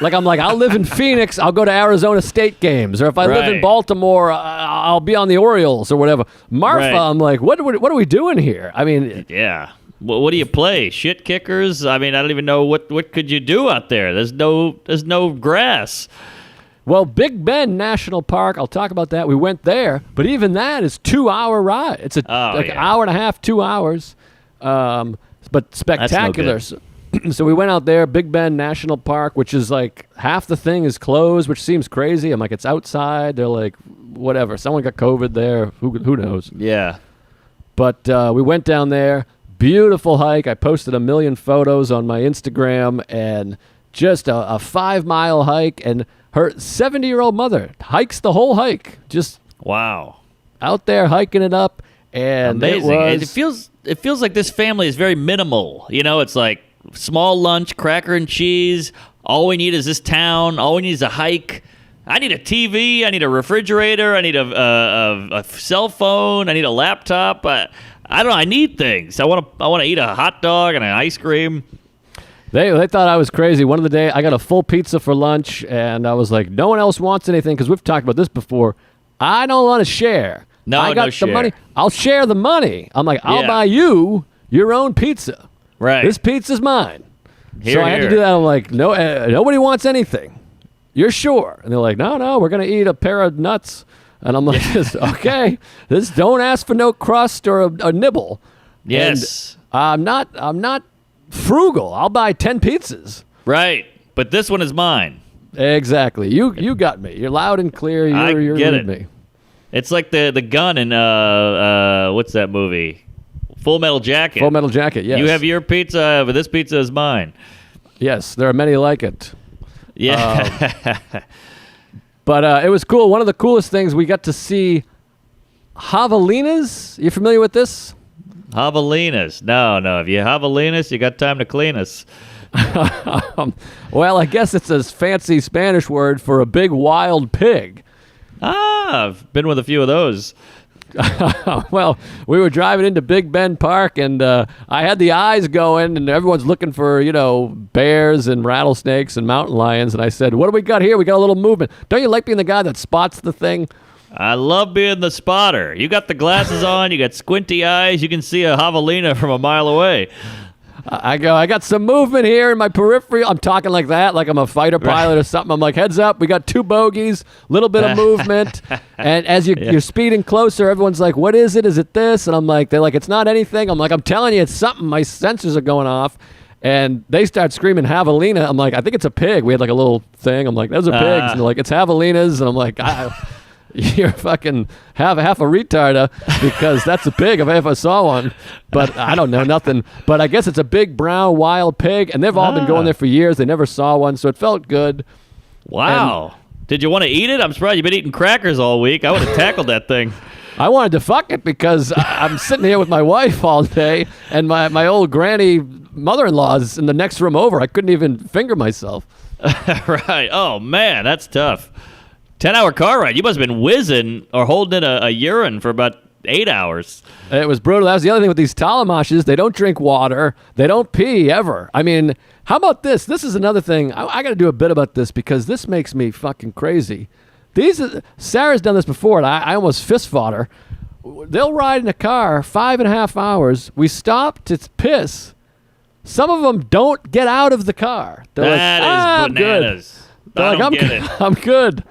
[SPEAKER 2] I'll live in Phoenix, I'll go to Arizona State games. Or if I live in Baltimore, I'll be on the Orioles or whatever. Marfa, I'm like, what are we doing here? I mean...
[SPEAKER 1] Yeah. Well, what do you play? Shit kickers? I mean, I don't even know what could you do out there. There's no grass.
[SPEAKER 2] Well, Big Bend National Park, I'll talk about that. We went there, but even that is 2-hour ride. It's an hour and a half, 2 hours, but spectacular. So we went out there, Big Bend National Park, which is like half the thing is closed, which seems crazy. I'm like, it's outside. They're like, whatever. Someone got COVID there. Who knows?
[SPEAKER 1] Yeah.
[SPEAKER 2] But we went down there. Beautiful hike. I posted 1 million photos on my Instagram, and just a 5-mile hike. And her 70-year-old mother hikes the whole hike. Just
[SPEAKER 1] wow.
[SPEAKER 2] Out there hiking it up. And
[SPEAKER 1] amazing. It feels like this family is very minimal. You know, it's like small lunch, cracker and cheese. All we need is this town. All we need is a hike. I need a TV. I need a refrigerator. I need a cell phone. I need a laptop. I don't know. I need things. I want to eat a hot dog and an ice cream.
[SPEAKER 2] They thought I was crazy. One of the day, I got a full pizza for lunch, and I was like, no one else wants anything, because we've talked about this before. I don't want to share. I got the money. I'll share the money. I'm like, I'll buy you your own pizza.
[SPEAKER 1] Right.
[SPEAKER 2] This pizza's mine.
[SPEAKER 1] Here,
[SPEAKER 2] I had to do that. I'm like, no, nobody wants anything. You're sure? And they're like, no, we're going to eat a pair of nuts. And I'm like, okay, don't ask for no crust or a nibble.
[SPEAKER 1] Yes.
[SPEAKER 2] And I'm not frugal. I'll buy 10 pizzas.
[SPEAKER 1] Right. But this one is mine.
[SPEAKER 2] Exactly. You got me. You're loud and clear. You're
[SPEAKER 1] get
[SPEAKER 2] me.
[SPEAKER 1] It's like the gun in what's that movie? Full Metal Jacket.
[SPEAKER 2] Full Metal Jacket, yes.
[SPEAKER 1] You have your pizza, but this pizza is mine.
[SPEAKER 2] Yes, there are many like it.
[SPEAKER 1] Yeah.
[SPEAKER 2] But it was cool. One of the coolest things, we got to see javelinas. You familiar with this?
[SPEAKER 1] Javelinas. No. If you javelinas, you got time to clean us.
[SPEAKER 2] Well, I guess it's a fancy Spanish word for a big wild pig.
[SPEAKER 1] I've been with a few of those.
[SPEAKER 2] Well, we were driving into Big Bend Park, and I had the eyes going, and everyone's looking for, bears and rattlesnakes and mountain lions. And I said, what do we got here? We got a little movement. Don't you like being the guy that spots the thing?
[SPEAKER 1] I love being the spotter. You got the glasses on. You got squinty eyes. You can see a javelina from a mile away.
[SPEAKER 2] I got some movement here in my periphery. I'm talking like that, like I'm a fighter pilot or something. I'm like, heads up, we got 2 bogeys, little bit of movement. And as you're speeding closer, everyone's like, what is it? Is it this? And I'm like, they're like, it's not anything. I'm like, I'm telling you, it's something. My sensors are going off. And they start screaming javelina. I'm like, I think it's a pig. We had like a little thing. I'm like, those are pigs. And they're like, it's javelinas. And I'm like, you're fucking half a retard because that's a pig if I ever saw one. But I don't know nothing. But I guess it's a big brown wild pig, and they've all been going there for years. They never saw one, so it felt good.
[SPEAKER 1] Wow. Did you want to eat it? I'm surprised you've been eating crackers all week. I would have tackled that thing.
[SPEAKER 2] I wanted to fuck it because I'm sitting here with my wife all day, and my old granny mother-in-law's in the next room over. I couldn't even finger myself.
[SPEAKER 1] Right. Oh, man, that's tough. 10-hour car ride. You must have been whizzing or holding in a urine for about 8 hours.
[SPEAKER 2] It was brutal. That was the other thing with these Talamashes. They don't drink water. They don't pee ever. I mean, how about this? This is another thing. I got to do a bit about this because this makes me fucking crazy. Sarah's done this before, and I almost fist fought her. They'll ride in a car 5.5 hours. We stop to piss. Some of them don't get out of the car. They're
[SPEAKER 1] That is bananas.
[SPEAKER 2] They're like,
[SPEAKER 1] get it.
[SPEAKER 2] I'm good.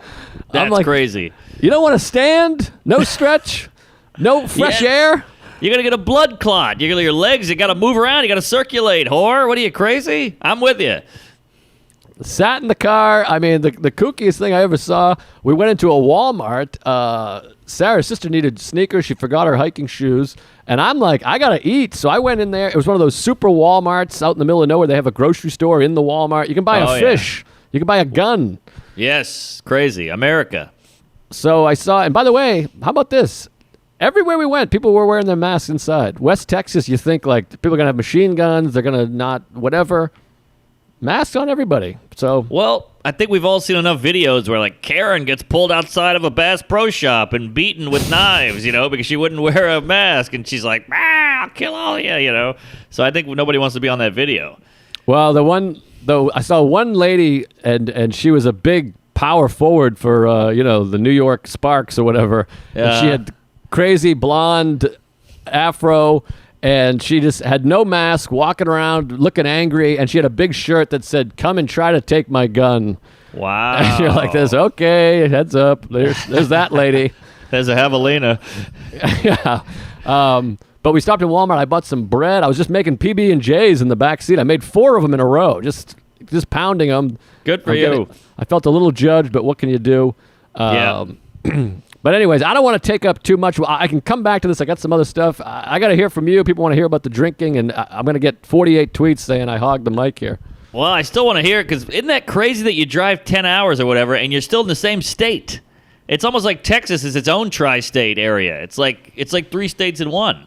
[SPEAKER 1] That's
[SPEAKER 2] I'm like,
[SPEAKER 1] crazy.
[SPEAKER 2] You don't want to stand? No stretch? No fresh air?
[SPEAKER 1] You're going to get a blood clot. Your legs, you got to move around. You got to circulate, whore. What are you, crazy? I'm with you.
[SPEAKER 2] Sat in the car. I mean, the kookiest thing I ever saw, we went into a Walmart. Sarah's sister needed sneakers. She forgot her hiking shoes. And I'm like, I got to eat. So I went in there. It was one of those super Walmarts out in the middle of nowhere. They have a grocery store in the Walmart. You can buy a fish. You can buy a gun.
[SPEAKER 1] Yes, crazy. America.
[SPEAKER 2] So I saw, and by the way, how about this? Everywhere we went, people were wearing their masks inside. West Texas, you think like people are going to have machine guns. They're going to not whatever. Masks on everybody. So
[SPEAKER 1] well, I think we've all seen enough videos where like Karen gets pulled outside of a Bass Pro Shop and beaten with knives, because she wouldn't wear a mask, and she's like, I'll kill all of you, So I think nobody wants to be on that video.
[SPEAKER 2] Well, I saw one lady, and she was a big power forward for the New York Sparks or whatever.
[SPEAKER 1] Yeah.
[SPEAKER 2] And she had crazy blonde afro. And she just had no mask, walking around looking angry, and she had a big shirt that said, "Come and try to take my gun."
[SPEAKER 1] Wow.
[SPEAKER 2] And you're like this, okay, heads up. There's that lady.
[SPEAKER 1] There's a javelina.
[SPEAKER 2] Yeah. But we stopped at Walmart. I bought some bread. I was just making PB&Js in the back seat. I made 4 of them in a row, just pounding them.
[SPEAKER 1] Good for you.
[SPEAKER 2] I felt a little judged, but what can you do?
[SPEAKER 1] Yeah.
[SPEAKER 2] But anyways, I don't want to take up too much. I can come back to this. I got some other stuff. I got to hear from you. People want to hear about the drinking, and I'm going to get 48 tweets saying I hogged the mic here.
[SPEAKER 1] Well, I still want to hear it because isn't that crazy that you drive 10 hours or whatever and you're still in the same state? It's almost like Texas is its own tri-state area. It's like 3 states in one.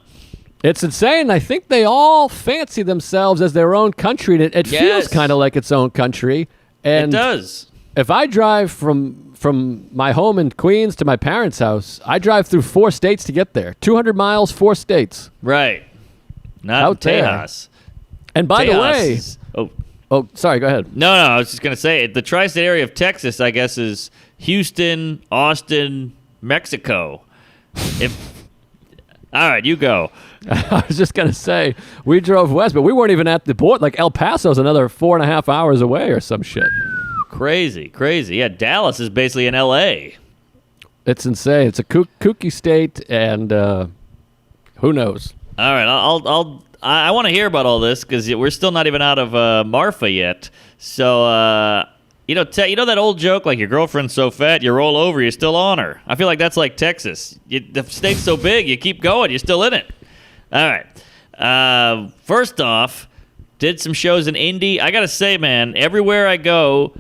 [SPEAKER 2] It's insane. I think they all fancy themselves as their own country. It feels kind of like its own country. And
[SPEAKER 1] it does.
[SPEAKER 2] If I drive from my home in Queens to my parents' house, I drive through 4 states to get there. 200 miles, 4 states.
[SPEAKER 1] Right. Not
[SPEAKER 2] Out there.
[SPEAKER 1] Tejas.
[SPEAKER 2] And by the way...
[SPEAKER 1] Is,
[SPEAKER 2] oh, sorry, go ahead.
[SPEAKER 1] No, I was just going to say, the tri-state area of Texas, I guess, is Houston, Austin, Mexico. All right, you go.
[SPEAKER 2] I was just going to say, we drove west, but we weren't even at the border. Like El Paso's another 4.5 hours away or some shit.
[SPEAKER 1] Crazy. Yeah, Dallas is basically in L.A.
[SPEAKER 2] It's insane. It's a kooky state, and who knows?
[SPEAKER 1] All right, I want to hear about all this because we're still not even out of Marfa yet. So, you know that old joke, like your girlfriend's so fat, you roll over, you're still on her. I feel like that's like Texas. The state's so big, you keep going, you're still in it. All right. First off, did some shows in Indy. I got to say, man, everywhere I go,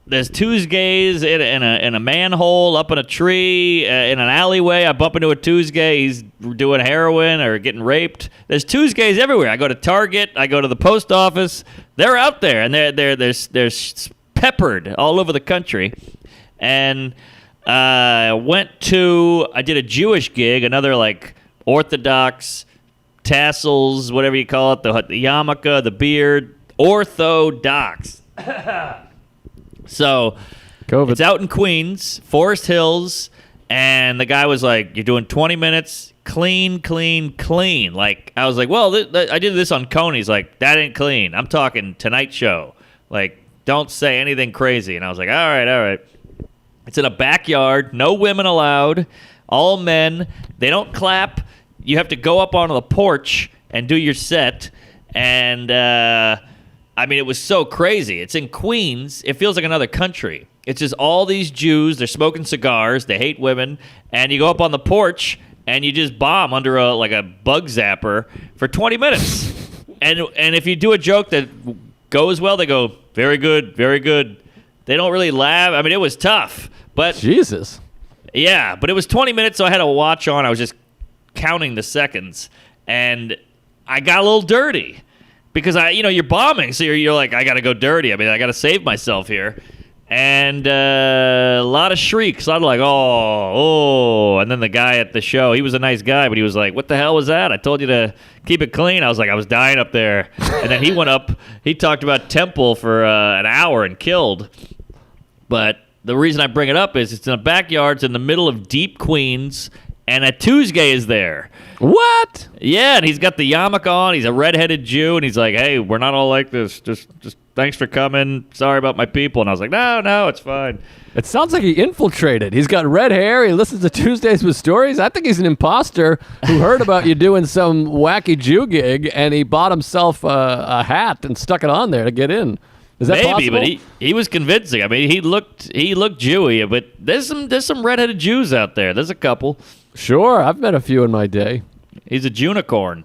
[SPEAKER 1] there's Tuesdays in a manhole, up in a tree, in an alleyway. I bump into a Tuesday. He's doing heroin or getting raped. There's Tuesdays everywhere. I go to Target. I go to the post office. They're out there, and they're peppered all over the country. And I did a Jewish gig, another like Orthodox tassels, whatever you call it, the yarmulke, the beard, Orthodox. So
[SPEAKER 2] COVID.
[SPEAKER 1] It's out in Queens, Forest Hills, and the guy was like, you're doing 20 minutes, clean. Like, I was like, well, I did this on Coney. He's like, that ain't clean. I'm talking Tonight Show. Like, don't say anything crazy. And I was like, all right. It's in a backyard, no women allowed, all men. They don't clap. You have to go up onto the porch and do your set. And, I mean, it was so crazy. It's in Queens. It feels like another country. It's just all these Jews. They're smoking cigars. They hate women. And you go up on the porch and you just bomb under a bug zapper for 20 minutes. And if you do a joke that goes well, they go, very good, very good. They don't really laugh. I mean, it was tough. But
[SPEAKER 2] Jesus.
[SPEAKER 1] Yeah, but it was 20 minutes, so I had a watch on. I was just counting the seconds. And I got a little dirty. Because you're bombing, so you're like, I got to go dirty. I mean, I got to save myself here. And a lot of shrieks. A lot of like, oh. And then the guy at the show, he was a nice guy, but he was like, what the hell was that? I told you to keep it clean. I was like, I was dying up there. And then he went up. He talked about temple for an hour and killed. But the reason I bring it up is it's in a backyard. It's in the middle of deep Queens. And a Tuesday is there.
[SPEAKER 2] What?
[SPEAKER 1] Yeah, and he's got the yarmulke on. He's a redheaded Jew, and he's like, hey, we're not all like this. Just thanks for coming. Sorry about my people. And I was like, no, it's fine.
[SPEAKER 2] It sounds like he infiltrated. He's got red hair. He listens to Tuesdays with Stories. I think he's an imposter who heard about you doing some wacky Jew gig, and he bought himself a hat and stuck it on there to get in. Is that
[SPEAKER 1] Maybe,
[SPEAKER 2] possible?
[SPEAKER 1] but he was convincing. I mean, he looked Jewy, but there's some redheaded Jews out there. There's a couple.
[SPEAKER 2] Sure, I've met a few in my day.
[SPEAKER 1] He's a Junicorn.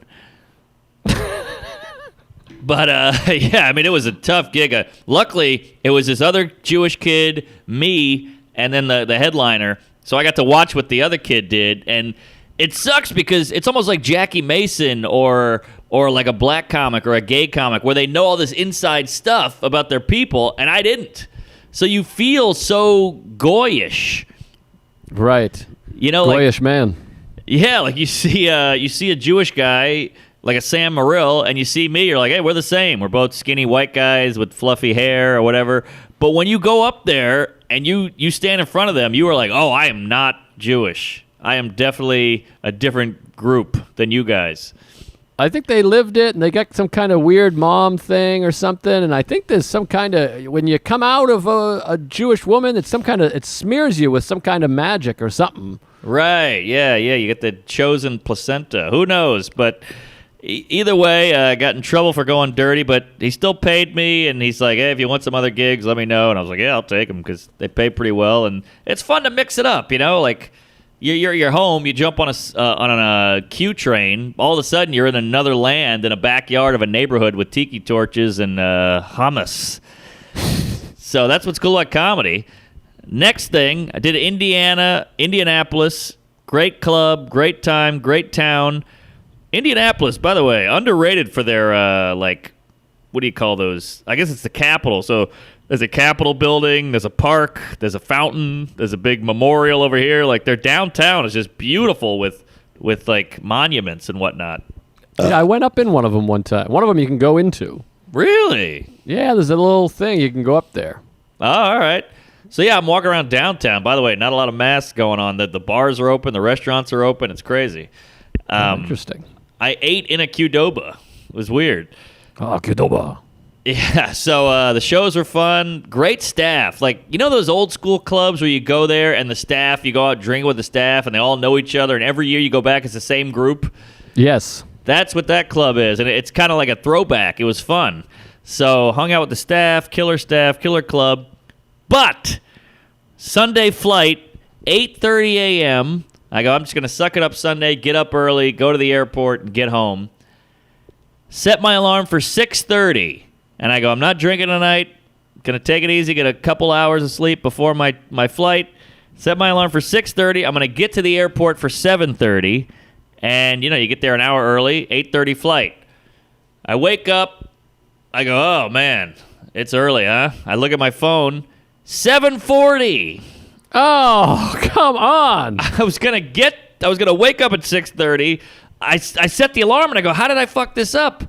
[SPEAKER 1] But, yeah, I mean, it was a tough gig. Luckily, it was this other Jewish kid, me, and then the headliner. So I got to watch what the other kid did. And it sucks because it's almost like Jackie Mason or like a black comic or a gay comic where they know all this inside stuff about their people, and I didn't. So you feel so goyish.
[SPEAKER 2] Right.
[SPEAKER 1] like,
[SPEAKER 2] Goyish man.
[SPEAKER 1] Yeah, like you see a Jewish guy like a Sam Morrill, and you see me, you're like, hey, we're the same. We're both skinny white guys with fluffy hair or whatever. But when you go up there and you stand in front of them, you are like, oh, I am not Jewish. I am definitely a different group than you guys.
[SPEAKER 2] I think they lived it, and they got some kind of weird mom thing or something. And I think there's some kind of, when you come out of a Jewish woman, it's some kind of, it smears you with some kind of magic or something.
[SPEAKER 1] Right? Yeah. You get the chosen placenta. Who knows? But either way, I got in trouble for going dirty. But he still paid me, and he's like, hey, if you want some other gigs, let me know. And I was like, yeah, I'll take them because they pay pretty well, and it's fun to mix it up. Like. You're home. You jump on a Q train. All of a sudden, you're in another land in a backyard of a neighborhood with tiki torches and hummus. So that's what's cool about comedy. Next thing, I did Indianapolis. Great club, great time, great town. Indianapolis, by the way, underrated for their what do you call those? I guess it's the Capitol. So there's a Capitol building, there's a park, there's a fountain, there's a big memorial over here. Like their downtown is just beautiful with like monuments and whatnot.
[SPEAKER 2] Yeah, I went up in one of them one time. One of them you can go into.
[SPEAKER 1] Really?
[SPEAKER 2] Yeah, there's a little thing you can go up there.
[SPEAKER 1] Oh, all right. So yeah, I'm walking around downtown. By the way, not a lot of masks going on. The bars are open, the restaurants are open. It's crazy.
[SPEAKER 2] Interesting.
[SPEAKER 1] I ate in a Qdoba. It was weird.
[SPEAKER 2] Oh, Qdoba.
[SPEAKER 1] Yeah, so the shows were fun. Great staff. Like, you know those old school clubs where you go there and the staff, you go out drinking with the staff and they all know each other and every year you go back, it's the same group?
[SPEAKER 2] Yes.
[SPEAKER 1] That's what that club is, and it's kind of like a throwback. It was fun. So hung out with the staff, killer club. But Sunday flight, 8:30 a.m. I go, I'm just going to suck it up Sunday, get up early, go to the airport, and get home. Set my alarm for 6:30. And I go, I'm not drinking tonight. Going to take it easy, get a couple hours of sleep before my flight. Set my alarm for 6:30. I'm going to get to the airport for 7:30. And, you get there an hour early, 8:30 flight. I wake up. I go, oh, man, it's early, huh? I look at my phone. 7:40.
[SPEAKER 2] Oh, come on.
[SPEAKER 1] I was going to wake up at 6:30. I set the alarm, and I go, how did I fuck this up?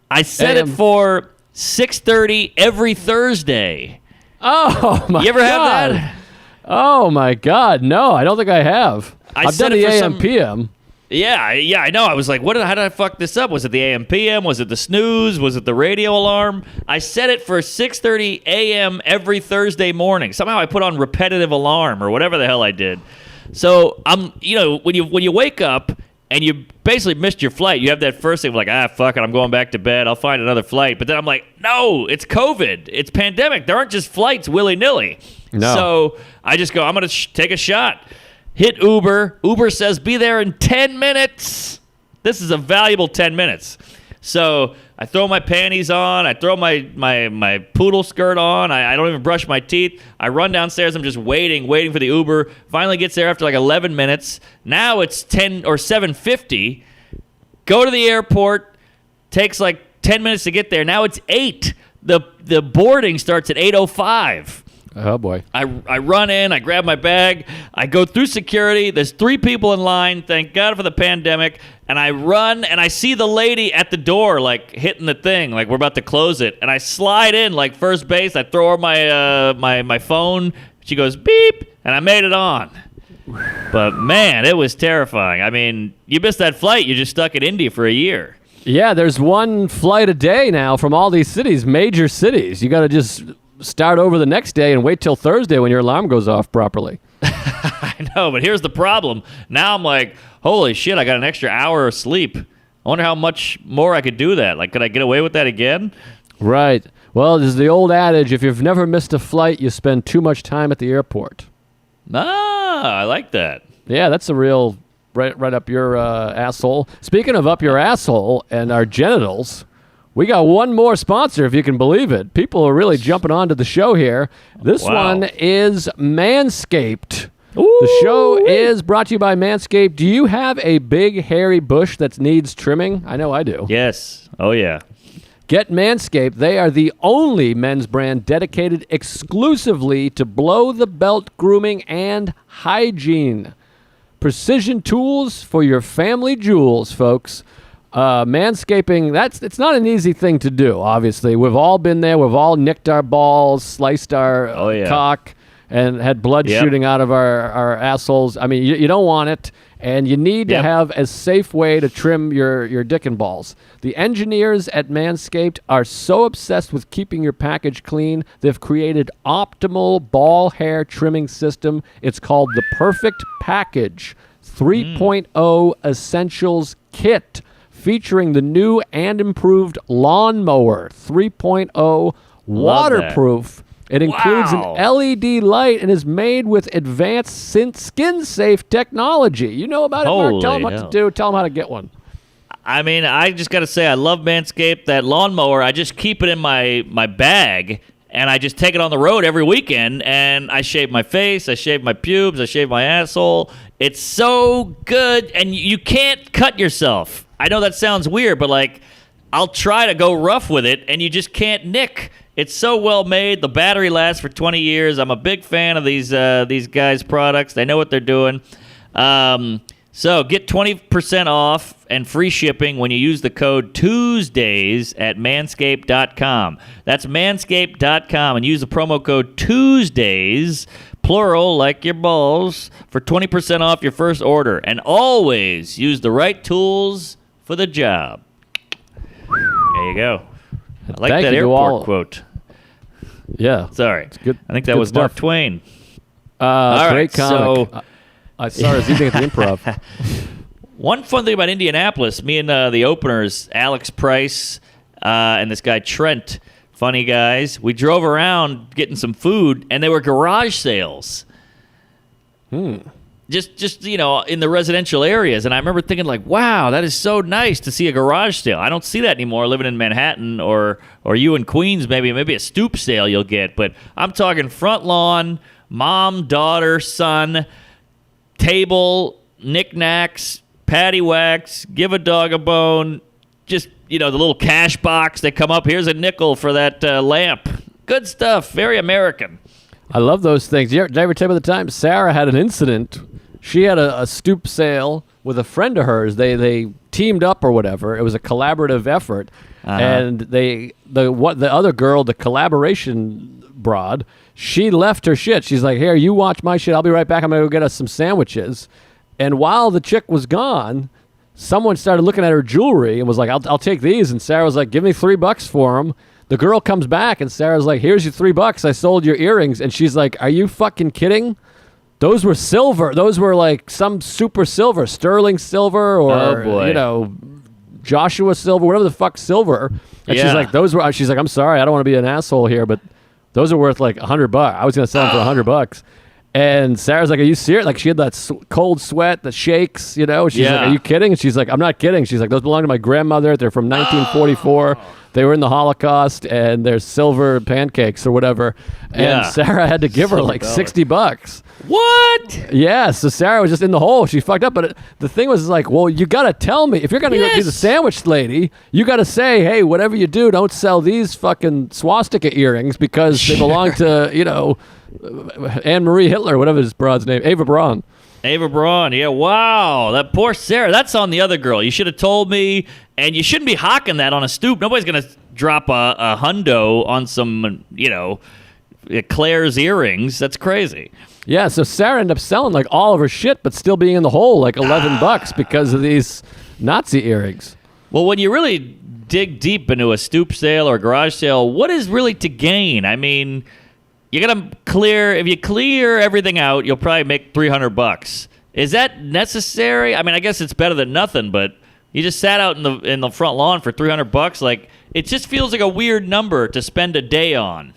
[SPEAKER 1] I set it for 6:30 every Thursday.
[SPEAKER 2] Oh, my God.
[SPEAKER 1] You ever have that?
[SPEAKER 2] Oh, my God. No, I don't think I have. I've done the AM, PM.
[SPEAKER 1] Yeah, I know. I was like, how did I fuck this up? Was it the AM, PM? Was it the snooze? Was it the radio alarm? I set it for 6:30 a.m. every Thursday morning. Somehow I put on repetitive alarm or whatever the hell I did. So I'm, when you wake up and you basically missed your flight. You have that first thing like, fuck it, I'm going back to bed. I'll find another flight. But then I'm like, no, it's COVID. It's pandemic. There aren't just flights willy-nilly.
[SPEAKER 2] No.
[SPEAKER 1] So I just go, I'm going to take a shot. Hit Uber. Uber says be there in 10 minutes. This is a valuable 10 minutes. So I throw my panties on. I throw my poodle skirt on. I don't even brush my teeth. I run downstairs. I'm just waiting for the Uber. Finally gets there after like 11 minutes. Now it's 10 or 7:50. Go to the airport. Takes like 10 minutes to get there. Now it's 8. The boarding starts at 8:05.
[SPEAKER 2] Oh, boy.
[SPEAKER 1] I run in, I grab my bag, I go through security. There's 3 people in line, thank God for the pandemic. And I run, and I see the lady at the door, like, hitting the thing, like we're about to close it. And I slide in, like first base. I throw her my phone. She goes, beep, and I made it on. But, man, it was terrifying. I mean, you missed that flight. You're just stuck in Indy for a year.
[SPEAKER 2] Yeah, there's one flight a day now from all these cities, major cities. You got to just start over the next day and wait till Thursday when your alarm goes off properly.
[SPEAKER 1] I know, but here's the problem. Now I'm like, holy shit, I got an extra hour of sleep. I wonder how much more I could do that. Like, could I get away with that again?
[SPEAKER 2] Right. Well, there's the old adage, if you've never missed a flight, you spend too much time at the airport.
[SPEAKER 1] Ah, I like that.
[SPEAKER 2] Yeah, that's a real right up your asshole. Speaking of up your asshole and our genitals, we got one more sponsor, if you can believe it. People are really jumping onto the show here. This one is Manscaped.
[SPEAKER 1] Ooh.
[SPEAKER 2] The show is brought to you by Manscaped. Do you have a big, hairy bush that needs trimming? I know I do.
[SPEAKER 1] Yes. Oh, yeah.
[SPEAKER 2] Get Manscaped. They are the only men's brand dedicated exclusively to below-the-belt grooming and hygiene. Precision tools for your family jewels, folks. Manscaping, it's not an easy thing to do, obviously. We've all been there. We've all nicked our balls, sliced our cock, and had blood shooting out of our assholes. I mean, you don't want it, and you need to have a safe way to trim your dick and balls. The engineers at Manscaped are so obsessed with keeping your package clean, they've created optimal ball hair trimming system. It's called the Perfect Package 3.0 Essentials Kit, featuring the new and improved Lawnmower 3.0 waterproof. It includes an LED light and is made with advanced skin-safe technology. You know about it, Mark? Tell them what to do. Tell them how to get one.
[SPEAKER 1] I mean, I just got to say, I love Manscaped. That lawnmower, I just keep it in my bag, and I just take it on the road every weekend, and I shave my face, I shave my pubes, I shave my asshole. It's so good, and you can't cut yourself. I know that sounds weird, but, like, I'll try to go rough with it, and you just can't nick. It's so well made. The battery lasts for 20 years. I'm a big fan of these guys' products. They know what they're doing. So get 20% off and free shipping when you use the code Tuesdays at manscaped.com. That's manscaped.com, and use the promo code Tuesdays, plural like your balls, for 20% off your first order. And always use the right tools for the job. There you go. I like that airport quote.
[SPEAKER 2] Yeah.
[SPEAKER 1] Sorry.
[SPEAKER 2] It's good.
[SPEAKER 1] I think that was
[SPEAKER 2] stuff.
[SPEAKER 1] Mark Twain.
[SPEAKER 2] Great comic.
[SPEAKER 1] So,
[SPEAKER 2] I saw his evening at the Improv.
[SPEAKER 1] one fun thing about Indianapolis, me and the openers, Alex Price and this guy Trent, funny guys, we drove around getting some food, and they were garage sales. Just in the residential areas. And I remember thinking, like, wow, that is so nice to see a garage sale. I don't see that anymore living in Manhattan, or you in Queens, maybe a stoop sale you'll get. But I'm talking front lawn, mom, daughter, son, table, knickknacks, patty wax, give a dog a bone, just, the little cash box that come up. Here's a nickel for that lamp. Good stuff. Very American.
[SPEAKER 2] I love those things. Did I ever tell you about the time Sarah had an incident? She had a stoop sale with a friend of hers. They teamed up or whatever. It was a collaborative effort. And the other girl, the collaboration broad, she left her shit. She's like, here, you watch my shit. I'll be right back. I'm going to go get us some sandwiches. And while the chick was gone, someone started looking at her jewelry and was like, I'll take these. And Sarah was like, give me $3 for them. The girl comes back and Sarah's like, here's your $3. I sold your earrings. And she's like, are you fucking kidding? Those were silver. Those were like some super silver, sterling silver, or
[SPEAKER 1] Oh, boy.
[SPEAKER 2] Joshua silver, whatever the fuck silver. And she's
[SPEAKER 1] Yeah.
[SPEAKER 2] like, She's like, I'm sorry, I don't want to be an asshole here, but those are worth like $100. I was gonna sell them for $100. And Sarah's like, are you serious? Like, she had that cold sweat that shakes, She's like, are you kidding? And she's like, I'm not kidding. She's like, those belong to my grandmother. They're from 1944. They were in the Holocaust, and they're silver pancakes or whatever. And
[SPEAKER 1] Yeah.
[SPEAKER 2] Sarah had to give her like $60.
[SPEAKER 1] What?
[SPEAKER 2] Yeah, so Sarah was just in the hole. She fucked up. But the thing was like, well, you got to tell me. If you're going to be the sandwich lady, you got to say, hey, whatever you do, don't sell these fucking swastika earrings because they belong to, Anne-Marie Hitler, whatever his broad's name, Ava Braun.
[SPEAKER 1] Ava Braun, yeah, wow. That poor Sarah. That's on the other girl. You should have told me, and you shouldn't be hawking that on a stoop. Nobody's going to drop a hundo on some, Claire's earrings. That's crazy.
[SPEAKER 2] Yeah, so Sarah ended up selling like all of her shit, but still being in the hole like $11 because of these Nazi earrings.
[SPEAKER 1] Well, when you really dig deep into a stoop sale or a garage sale, what is really to gain? I mean, you got to if you clear everything out, you'll probably make $300. Is that necessary? I mean, I guess it's better than nothing, but you just sat out in the front lawn for $300. Like, it just feels like a weird number to spend a day on.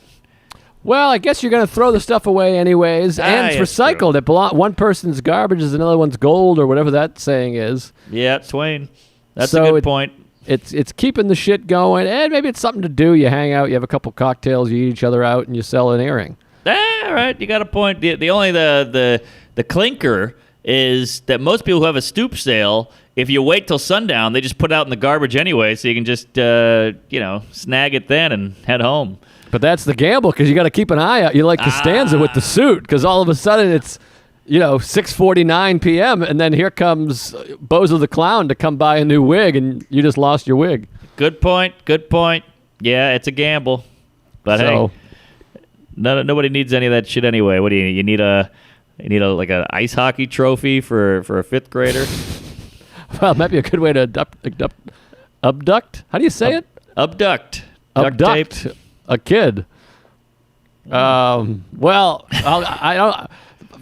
[SPEAKER 2] Well, I guess you're going to throw the stuff away anyways, and it's recycled. One person's garbage is another one's gold, or whatever that saying is.
[SPEAKER 1] Yeah, Twain. That's a good point.
[SPEAKER 2] It's keeping the shit going, and maybe it's something to do. You hang out, you have a couple cocktails, you eat each other out, and you sell an earring.
[SPEAKER 1] All right, you got a point. The only the clinker is that most people who have a stoop sale, if you wait till sundown, they just put it out in the garbage anyway, so you can just snag it then and head home.
[SPEAKER 2] But that's the gamble, because you got to keep an eye out. You like Costanza with the suit, because all of a sudden it's 6:49 p.m. and then here comes Bozo the Clown to come buy a new wig, and you just lost your wig.
[SPEAKER 1] Good point. Yeah, it's a gamble, but hey, nobody needs any of that shit anyway. What do you need a like an ice hockey trophy for a fifth grader?
[SPEAKER 2] Well, it might be a good way to abduct. How do you say it?
[SPEAKER 1] Abduct. Duct tape.
[SPEAKER 2] A kid. Well, I don't.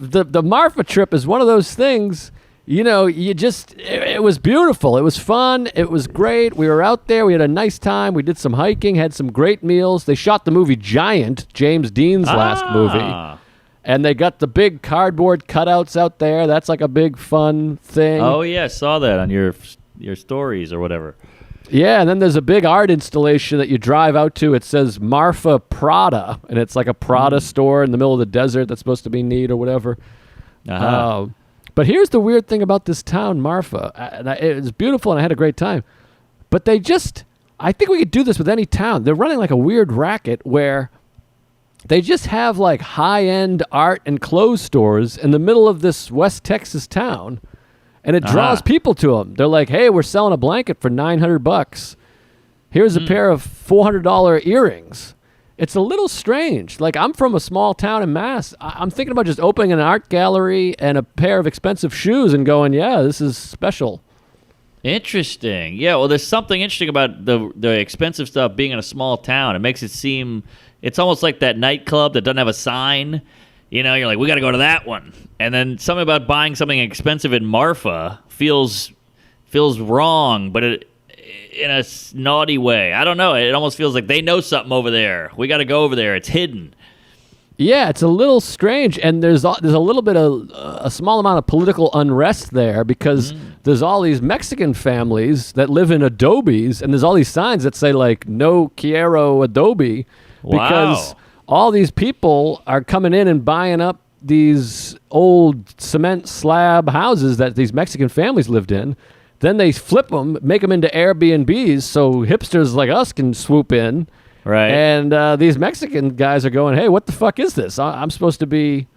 [SPEAKER 2] The Marfa trip is one of those things. It was beautiful. It was fun. It was great. We were out there. We had a nice time. We did some hiking. Had some great meals. They shot the movie Giant, James Dean's last movie, and they got the big cardboard cutouts out there. That's like a big fun thing.
[SPEAKER 1] Oh yeah, I saw that on your stories or whatever.
[SPEAKER 2] Yeah, and then there's a big art installation that you drive out to. It says Marfa Prada, and it's like a Prada store in the middle of the desert that's supposed to be neat or whatever. But here's the weird thing about this town, Marfa. It was beautiful, and I had a great time. But I think we could do this with any town. They're running like a weird racket where they just have like high-end art and clothes stores in the middle of this West Texas town. And it draws people to them. They're like, hey, we're selling a blanket for $900. Here's a pair of $400 earrings. It's a little strange. Like, I'm from a small town in Mass. I'm thinking about just opening an art gallery and a pair of expensive shoes and going, yeah, this is special.
[SPEAKER 1] Interesting. Yeah, well, there's something interesting about the expensive stuff being in a small town. It makes it seem, it's almost like that nightclub that doesn't have a sign. You're like, we got to go to that one. And then something about buying something expensive in Marfa feels wrong, but in a naughty way. I don't know. It almost feels like they know something over there. We got to go over there. It's hidden.
[SPEAKER 2] Yeah, it's a little strange, and there's a little bit of a small amount of political unrest there because there's all these Mexican families that live in adobes, and there's all these signs that say like "No quiero adobe," because all these people are coming in and buying up these old cement slab houses that these Mexican families lived in. Then they flip them, make them into Airbnbs, so hipsters like us can swoop in.
[SPEAKER 1] Right.
[SPEAKER 2] And these Mexican guys are going, hey, what the fuck is this? I'm supposed to be,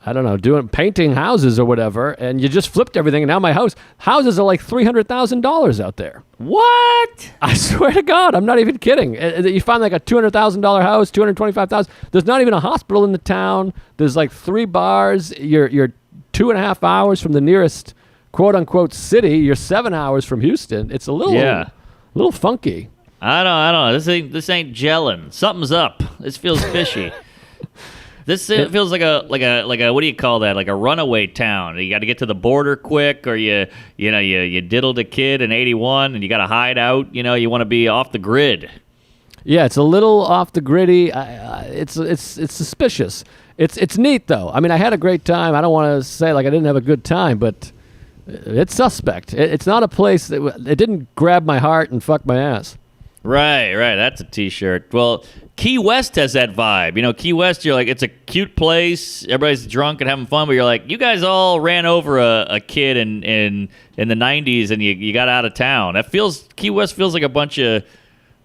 [SPEAKER 2] I don't know, painting houses or whatever, and you just flipped everything, and now my houses are like $300,000 out there.
[SPEAKER 1] What?
[SPEAKER 2] I swear to God, I'm not even kidding. You find like a $200,000 house, $225,000. There's not even a hospital in the town. There's like 3 bars. You're 2.5 hours from the nearest quote-unquote city. You're 7 hours from Houston. It's a little funky.
[SPEAKER 1] I don't know. This ain't gelling. Something's up. This feels fishy. This feels like a what do you call that? Like a runaway town. You got to get to the border quick, or you diddled a kid in '81 and you got to hide out. You want to be off the grid.
[SPEAKER 2] Yeah, it's a little off the gritty. It's suspicious. It's neat though. I mean, I had a great time. I don't want to say like I didn't have a good time, but it's suspect. It's not a place it didn't grab my heart and fuck my ass.
[SPEAKER 1] Right. That's a T-shirt. Well, Key West has that vibe. Key West, you're like, it's a cute place. Everybody's drunk and having fun, but you're like, you guys all ran over a kid in the 90s and you got out of town. Key West feels like a bunch of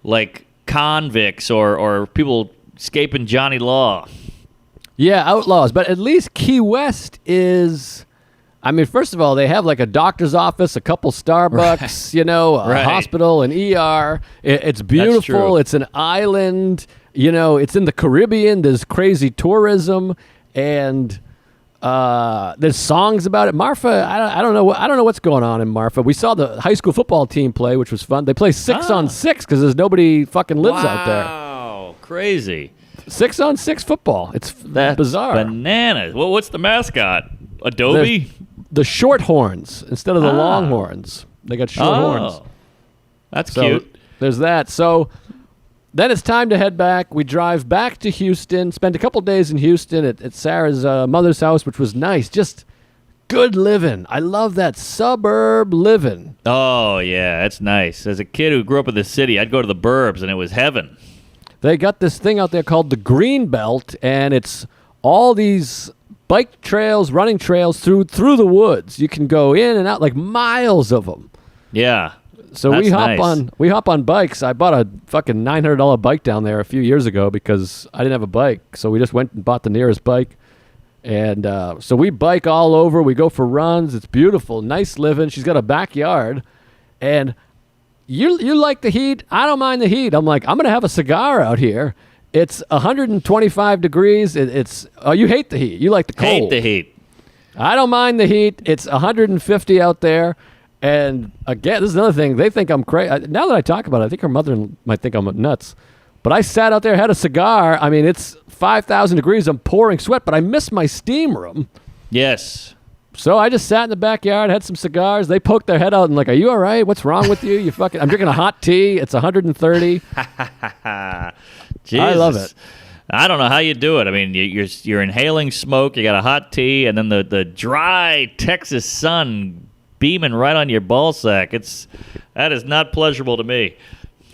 [SPEAKER 1] like convicts or people escaping Johnny Law.
[SPEAKER 2] Yeah, outlaws. But at least Key West is... I mean, first of all, they have like a doctor's office, a couple Starbucks, a hospital, an ER. It's beautiful. It's an island. It's in the Caribbean. There's crazy tourism, and there's songs about it. Marfa, I don't know what's going on in Marfa. We saw the high school football team play, which was fun. They play 6-on-6 because there's nobody fucking lives out there.
[SPEAKER 1] Wow, crazy.
[SPEAKER 2] 6-on-6 football. That's bizarre.
[SPEAKER 1] Bananas. Well, what's the mascot? Adobe?
[SPEAKER 2] The short horns instead of the long horns. They got short horns.
[SPEAKER 1] That's cute.
[SPEAKER 2] There's that. So then it's time to head back. We drive back to Houston, spend a couple days in Houston at Sarah's mother's house, which was nice. Just good living. I love that suburb living.
[SPEAKER 1] Oh, yeah, that's nice. As a kid who grew up in the city, I'd go to the burbs, and it was heaven.
[SPEAKER 2] They got this thing out there called the Green Belt, and it's all these bike trails, running trails through the woods. You can go in and out, like miles of them.
[SPEAKER 1] Yeah.
[SPEAKER 2] So we hop on bikes. I bought a fucking $900 bike down there a few years ago because I didn't have a bike. So we just went and bought the nearest bike. And so we bike all over. We go for runs. It's beautiful. Nice living. She's got a backyard. And you like the heat? I don't mind the heat. I'm like, I'm going to have a cigar out here. It's 125 degrees. You hate the heat. You like the cold.
[SPEAKER 1] Hate the heat.
[SPEAKER 2] I don't mind the heat. It's 150 out there. And again, this is another thing. They think I'm crazy. Now that I talk about it, I think her mother might think I'm nuts. But I sat out there, had a cigar. I mean, it's 5,000 degrees. I'm pouring sweat, but I miss my steam room.
[SPEAKER 1] Yes.
[SPEAKER 2] So I just sat in the backyard, had some cigars. They poked their head out and like, "Are you all right? What's wrong with you? You fucking." I'm drinking a hot tea. It's 130.
[SPEAKER 1] Jesus.
[SPEAKER 2] I love it.
[SPEAKER 1] I don't know how you do it. I mean, you're inhaling smoke. You got a hot tea, and then the dry Texas sun beaming right on your ball sack. That is not pleasurable to me.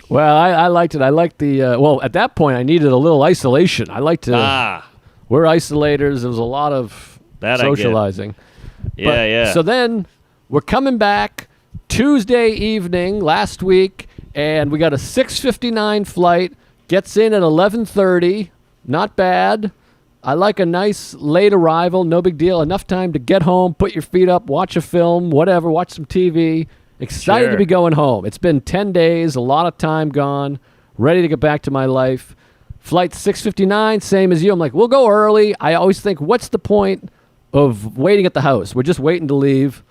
[SPEAKER 2] Well, I liked it. I liked the at that point I needed a little isolation. I like to. We're isolators. There was a lot of socializing.
[SPEAKER 1] Yeah.
[SPEAKER 2] So then we're coming back Tuesday evening last week, and we got a 6:59 flight. Gets in at 11:30. Not bad. I like a nice late arrival. No big deal. Enough time to get home, put your feet up, watch a film, whatever, watch some TV. Excited to be going home. It's been 10 days, a lot of time gone, ready to get back to my life. Flight 6:59, same as you. I'm like, we'll go early. I always think, what's the point of waiting at the house? We're just waiting to leave.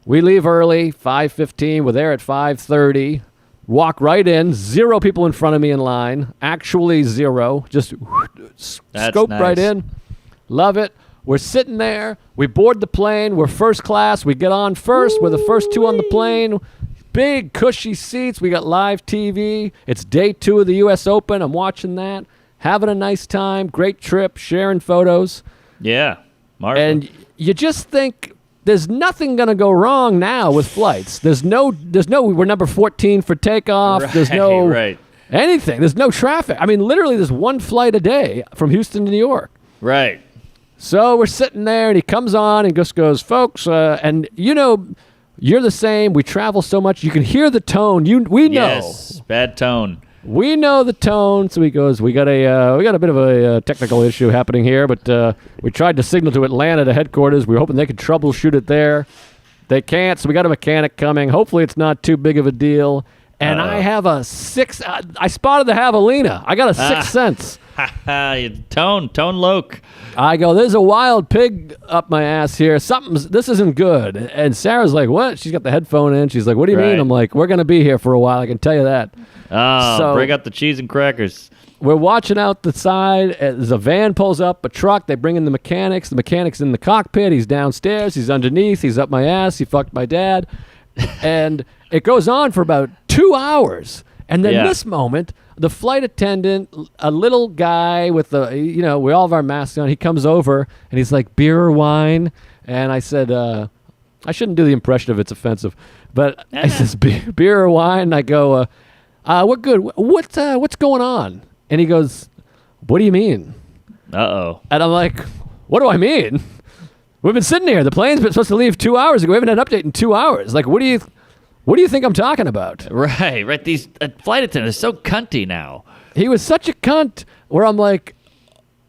[SPEAKER 2] We leave early, 5:15. We're there at 5:30. Walk right in. 0 people in front of me in line. Actually 0. Just scope
[SPEAKER 1] nice.
[SPEAKER 2] right in. Love it. We're sitting there. We board the plane. We're first class. We get on first. We're the first 2 on the plane. Big cushy seats. We got live TV. It's day 2 of the U.S. Open. I'm watching that. Having a nice time. Great trip. Sharing photos.
[SPEAKER 1] Yeah. Martha.
[SPEAKER 2] And you just think there's nothing going to go wrong now with flights. There's no, we're number 14 for takeoff. There's no anything. There's no traffic. I mean, literally there's 1 flight a day from Houston to New York.
[SPEAKER 1] Right.
[SPEAKER 2] So we're sitting there, and he comes on and just goes, folks, and you're the same. We travel so much. You can hear the tone. We know.
[SPEAKER 1] Yes, bad tone.
[SPEAKER 2] We know the tone. So he goes, we got a bit of a technical issue happening here, but we tried to signal to Atlanta to headquarters. We were hoping they could troubleshoot it there. They can't, so we got a mechanic coming. Hopefully it's not too big of a deal. And I have a I spotted the javelina. I got a sixth sense.
[SPEAKER 1] Tone Loke.
[SPEAKER 2] I go, there's a wild pig up my ass here. This isn't good. And Sarah's like, what? She's got the headphone in. She's like, what do you mean? I'm like, we're going to be here for a while. I can tell you that.
[SPEAKER 1] Oh,
[SPEAKER 2] so
[SPEAKER 1] bring out the cheese and crackers.
[SPEAKER 2] We're watching out the side. As a van pulls up, a truck. They bring in the mechanics. The mechanic's in the cockpit. He's downstairs. He's underneath. He's up my ass. He fucked my dad. And it goes on for about 2 hours. And then this moment, the flight attendant, a little guy with we all have our masks on. He comes over and he's like, beer or wine? And I said, I shouldn't do the impression if it's offensive, but I says, beer or wine? And I go, we're good. What's going on? And he goes, what do you mean?
[SPEAKER 1] Uh-oh.
[SPEAKER 2] And I'm like, what do I mean? We've been sitting here. The plane's been supposed to leave 2 hours ago. We haven't had an update in 2 hours. Like, what do you think I'm talking about?
[SPEAKER 1] Right. These flight attendants are so cunty now.
[SPEAKER 2] He was such a cunt where I'm like,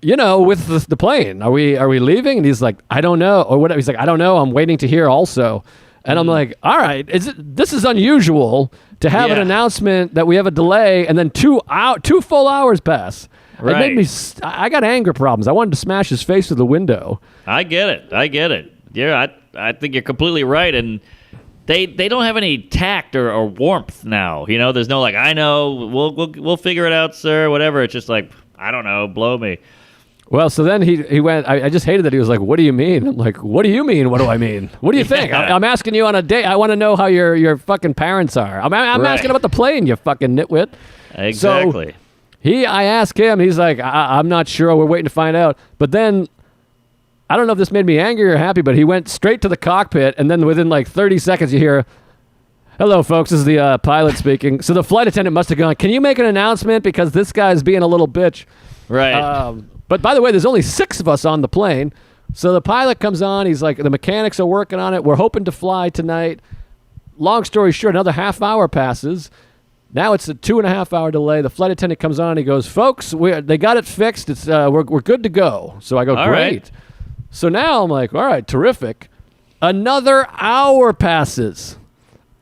[SPEAKER 2] with the plane, are we leaving? And he's like, I don't know. Or whatever. He's like, I don't know. I'm waiting to hear also. And I'm like, all right, this is unusual to have an announcement that we have a delay and then 2 full hours pass.
[SPEAKER 1] Right.
[SPEAKER 2] It made me, I got anger problems. I wanted to smash his face through the window.
[SPEAKER 1] I get it. Yeah, I think you're completely right. And They don't have any tact or warmth now. There's no like, I know, we'll figure it out, sir, whatever. It's just like, I don't know, blow me.
[SPEAKER 2] Well, so then he went, I just hated that he was like, what do you mean? I'm like, what do you mean? What do I mean? What do you think? I'm asking you on a date. I want to know how your fucking parents are. I'm asking about the plane, you fucking nitwit.
[SPEAKER 1] Exactly.
[SPEAKER 2] So I asked him, he's like, I'm not sure. We're waiting to find out. But then I don't know if this made me angry or happy, but he went straight to the cockpit, and then within like 30 seconds you hear, hello, folks, this is the pilot speaking. So the flight attendant must have gone, can you make an announcement because this guy's being a little bitch?
[SPEAKER 1] Right.
[SPEAKER 2] But by the way, there's only 6 of us on the plane. So the pilot comes on. He's like, the mechanics are working on it. We're hoping to fly tonight. Long story short, another half hour passes. Now it's a 2.5 hour delay. The flight attendant comes on. He goes, folks, they got it fixed. It's we're good to go. So I go,
[SPEAKER 1] all
[SPEAKER 2] great.
[SPEAKER 1] Right.
[SPEAKER 2] So now I'm like, all right, terrific. Another hour passes.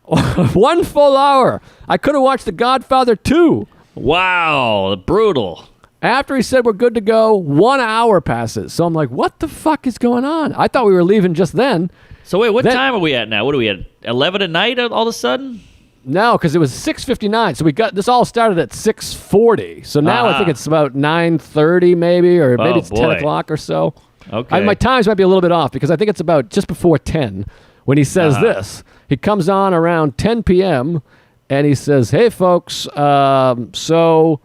[SPEAKER 2] 1 full hour. I could have watched The Godfather 2.
[SPEAKER 1] Wow, brutal.
[SPEAKER 2] After he said we're good to go, 1 hour passes. So I'm like, what the fuck is going on? I thought we were leaving just then.
[SPEAKER 1] So wait, what time are we at now? What are we at? 11 at night all of a sudden?
[SPEAKER 2] No, because it was 6:59. So we got this all started at 6:40. So now I think it's about 9:30 maybe, or maybe it's 10 o'clock or so.
[SPEAKER 1] Okay.
[SPEAKER 2] My times might be a little bit off because I think it's about just before 10 when he says this. He comes on around 10 p.m. and he says, hey, folks, so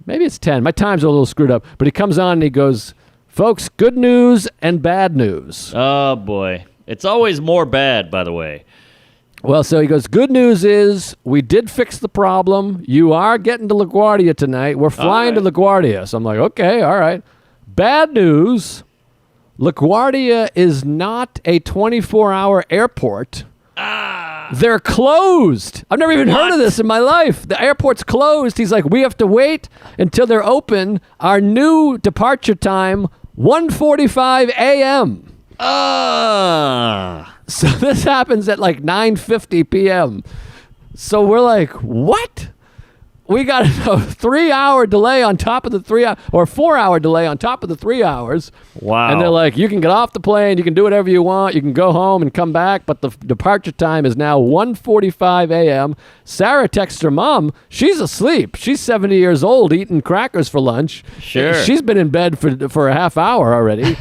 [SPEAKER 2] maybe it's 10. My times are a little screwed up. But he comes on and he goes, folks, good news and bad news.
[SPEAKER 1] Oh, boy. It's always more bad, by the way.
[SPEAKER 2] Well, so he goes, good news is we did fix the problem. You are getting to LaGuardia tonight. We're flying to LaGuardia. So I'm like, okay, all right. Bad news, LaGuardia is not a 24-hour airport. They're closed. I've never even heard of this in my life. The airport's closed. He's like, we have to wait until they're open. Our new departure time, 1:45 a.m. So this happens at like 9:50 p.m. So we're like, what? We got a 3-hour delay on top of the 3 hour, or 4-hour delay on top of the 3 hours.
[SPEAKER 1] Wow.
[SPEAKER 2] And they're like, you can get off the plane, you can do whatever you want, you can go home and come back, but the departure time is now 1:45 a.m. Sarah texts her mom. She's asleep. She's 70 years old eating crackers for lunch.
[SPEAKER 1] Sure.
[SPEAKER 2] She's been in bed for a half hour already.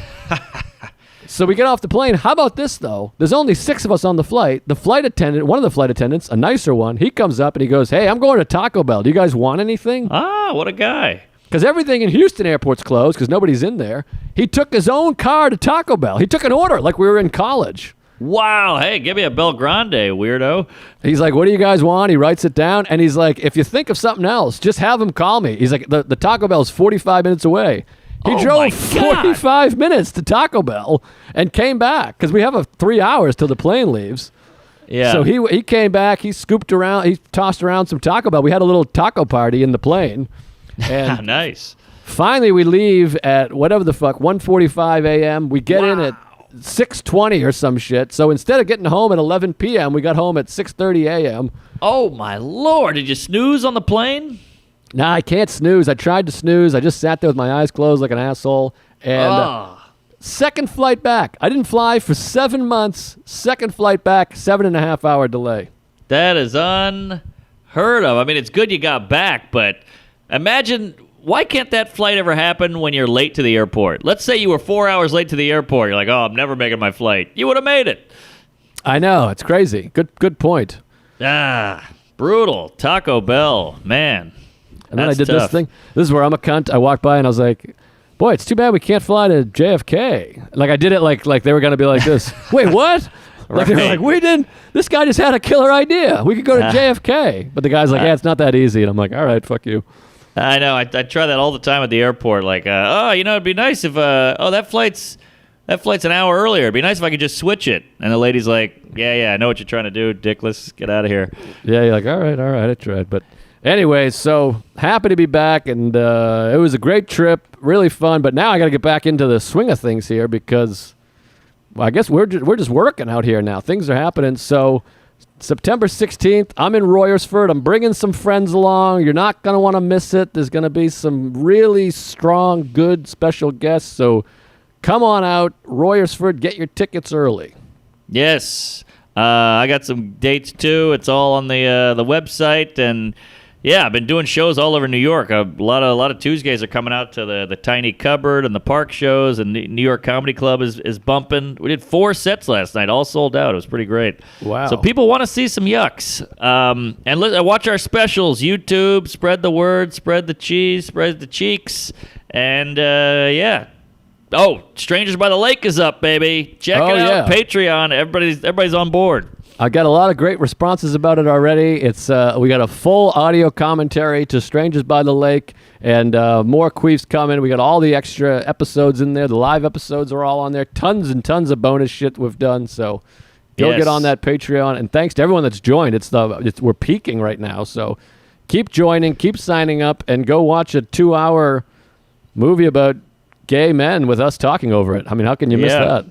[SPEAKER 2] So we get off the plane. How about this, though? There's only 6 of us on the flight. The flight attendant, one of the flight attendants, a nicer one, he comes up and he goes, hey, I'm going to Taco Bell. Do you guys want anything?
[SPEAKER 1] What a guy.
[SPEAKER 2] Because everything in Houston airport's closed because nobody's in there. He took his own car to Taco Bell. He took an order like we were in college.
[SPEAKER 1] Wow. Hey, give me a Bel Grande, weirdo.
[SPEAKER 2] He's like, what do you guys want? He writes it down. And he's like, if you think of something else, just have him call me. He's like, the Taco Bell's 45 minutes away. He drove 45 minutes to Taco Bell and came back because we have 3 hours till the plane leaves.
[SPEAKER 1] Yeah.
[SPEAKER 2] So he came back. He scooped around. He tossed around some Taco Bell. We had a little taco party in the plane. And
[SPEAKER 1] nice.
[SPEAKER 2] Finally, we leave at whatever the fuck, 1:45 a.m. We get in at 6:20 or some shit. So instead of getting home at 11 p.m., we got home at 6:30 a.m.
[SPEAKER 1] Oh, my Lord. Did you snooze on the plane?
[SPEAKER 2] Nah, I can't snooze. I tried to snooze. I just sat there with my eyes closed like an asshole. And second flight back. I didn't fly for 7 months. Second flight back, 7.5 hour delay.
[SPEAKER 1] That is unheard of. I mean, it's good you got back, but imagine, why can't that flight ever happen when you're late to the airport? Let's say you were 4 hours late to the airport. You're like, oh, I'm never making my flight. You would have made it.
[SPEAKER 2] I know. It's crazy. Good point.
[SPEAKER 1] Brutal. Taco Bell. Man.
[SPEAKER 2] And then I did
[SPEAKER 1] tough.
[SPEAKER 2] this thing. This is where I'm a cunt. I walked by and I was like, boy, it's too bad we can't fly to JFK. Like I did it like they were going to be like this. Wait, what? Like they were like, we didn't. This guy just had a killer idea. We could go to JFK. But the guy's like, yeah, it's not that easy. And I'm like, all right, fuck you.
[SPEAKER 1] I know. I try that all the time at the airport. Like, it'd be nice if, that flight's an hour earlier. It'd be nice if I could just switch it. And the lady's like, yeah, I know what you're trying to do, Dick. Let's get out of here.
[SPEAKER 2] Yeah, you're like, all right, I tried. But anyway, so happy to be back. And it was a great trip, really fun. But now I got to get back into the swing of things here because, well, I guess we're just working out here now. Things are happening. So September 16th, I'm in Royersford. I'm bringing some friends along. You're not going to want to miss it. There's going to be some really strong, good, special guests. So come on out, Royersford. Get your tickets early.
[SPEAKER 1] Yes. I got some dates, too. It's all on the website. And, yeah, I've been doing shows all over New York. A lot of Tuesdays are coming out to the Tiny Cupboard and the Park shows, and New York Comedy Club is bumping. We did 4 sets last night, all sold out. It was pretty great.
[SPEAKER 2] Wow.
[SPEAKER 1] So people want to see some yucks. And watch our specials, YouTube, spread the word, spread the cheese, spread the cheeks. And, yeah. Oh, Strangers by the Lake is up, baby. Check it out. Patreon. Everybody's on board.
[SPEAKER 2] I got a lot of great responses about it already. It's we got a full audio commentary to Strangers by the Lake, and more queefs coming. We got all the extra episodes in there. The live episodes are all on there. Tons and tons of bonus shit we've done. So go get on that Patreon. And thanks to everyone that's joined. We're peaking right now. So keep joining, keep signing up, and go watch a 2-hour movie about gay men with us talking over it. I mean, how can you miss that?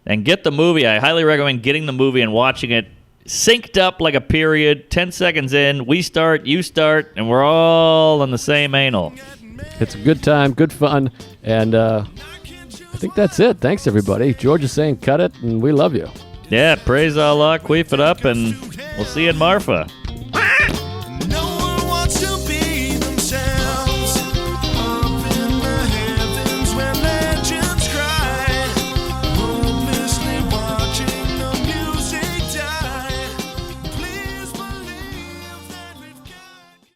[SPEAKER 1] And get the movie. I highly recommend getting the movie and watching it synced up like a period. 10 seconds in, we start, you start, and we're all on the same anal.
[SPEAKER 2] It's a good time, good fun, and I think that's it. Thanks, everybody. George is saying cut it, and we love you.
[SPEAKER 1] Yeah, praise Allah, queef it up, and we'll see you in Marfa.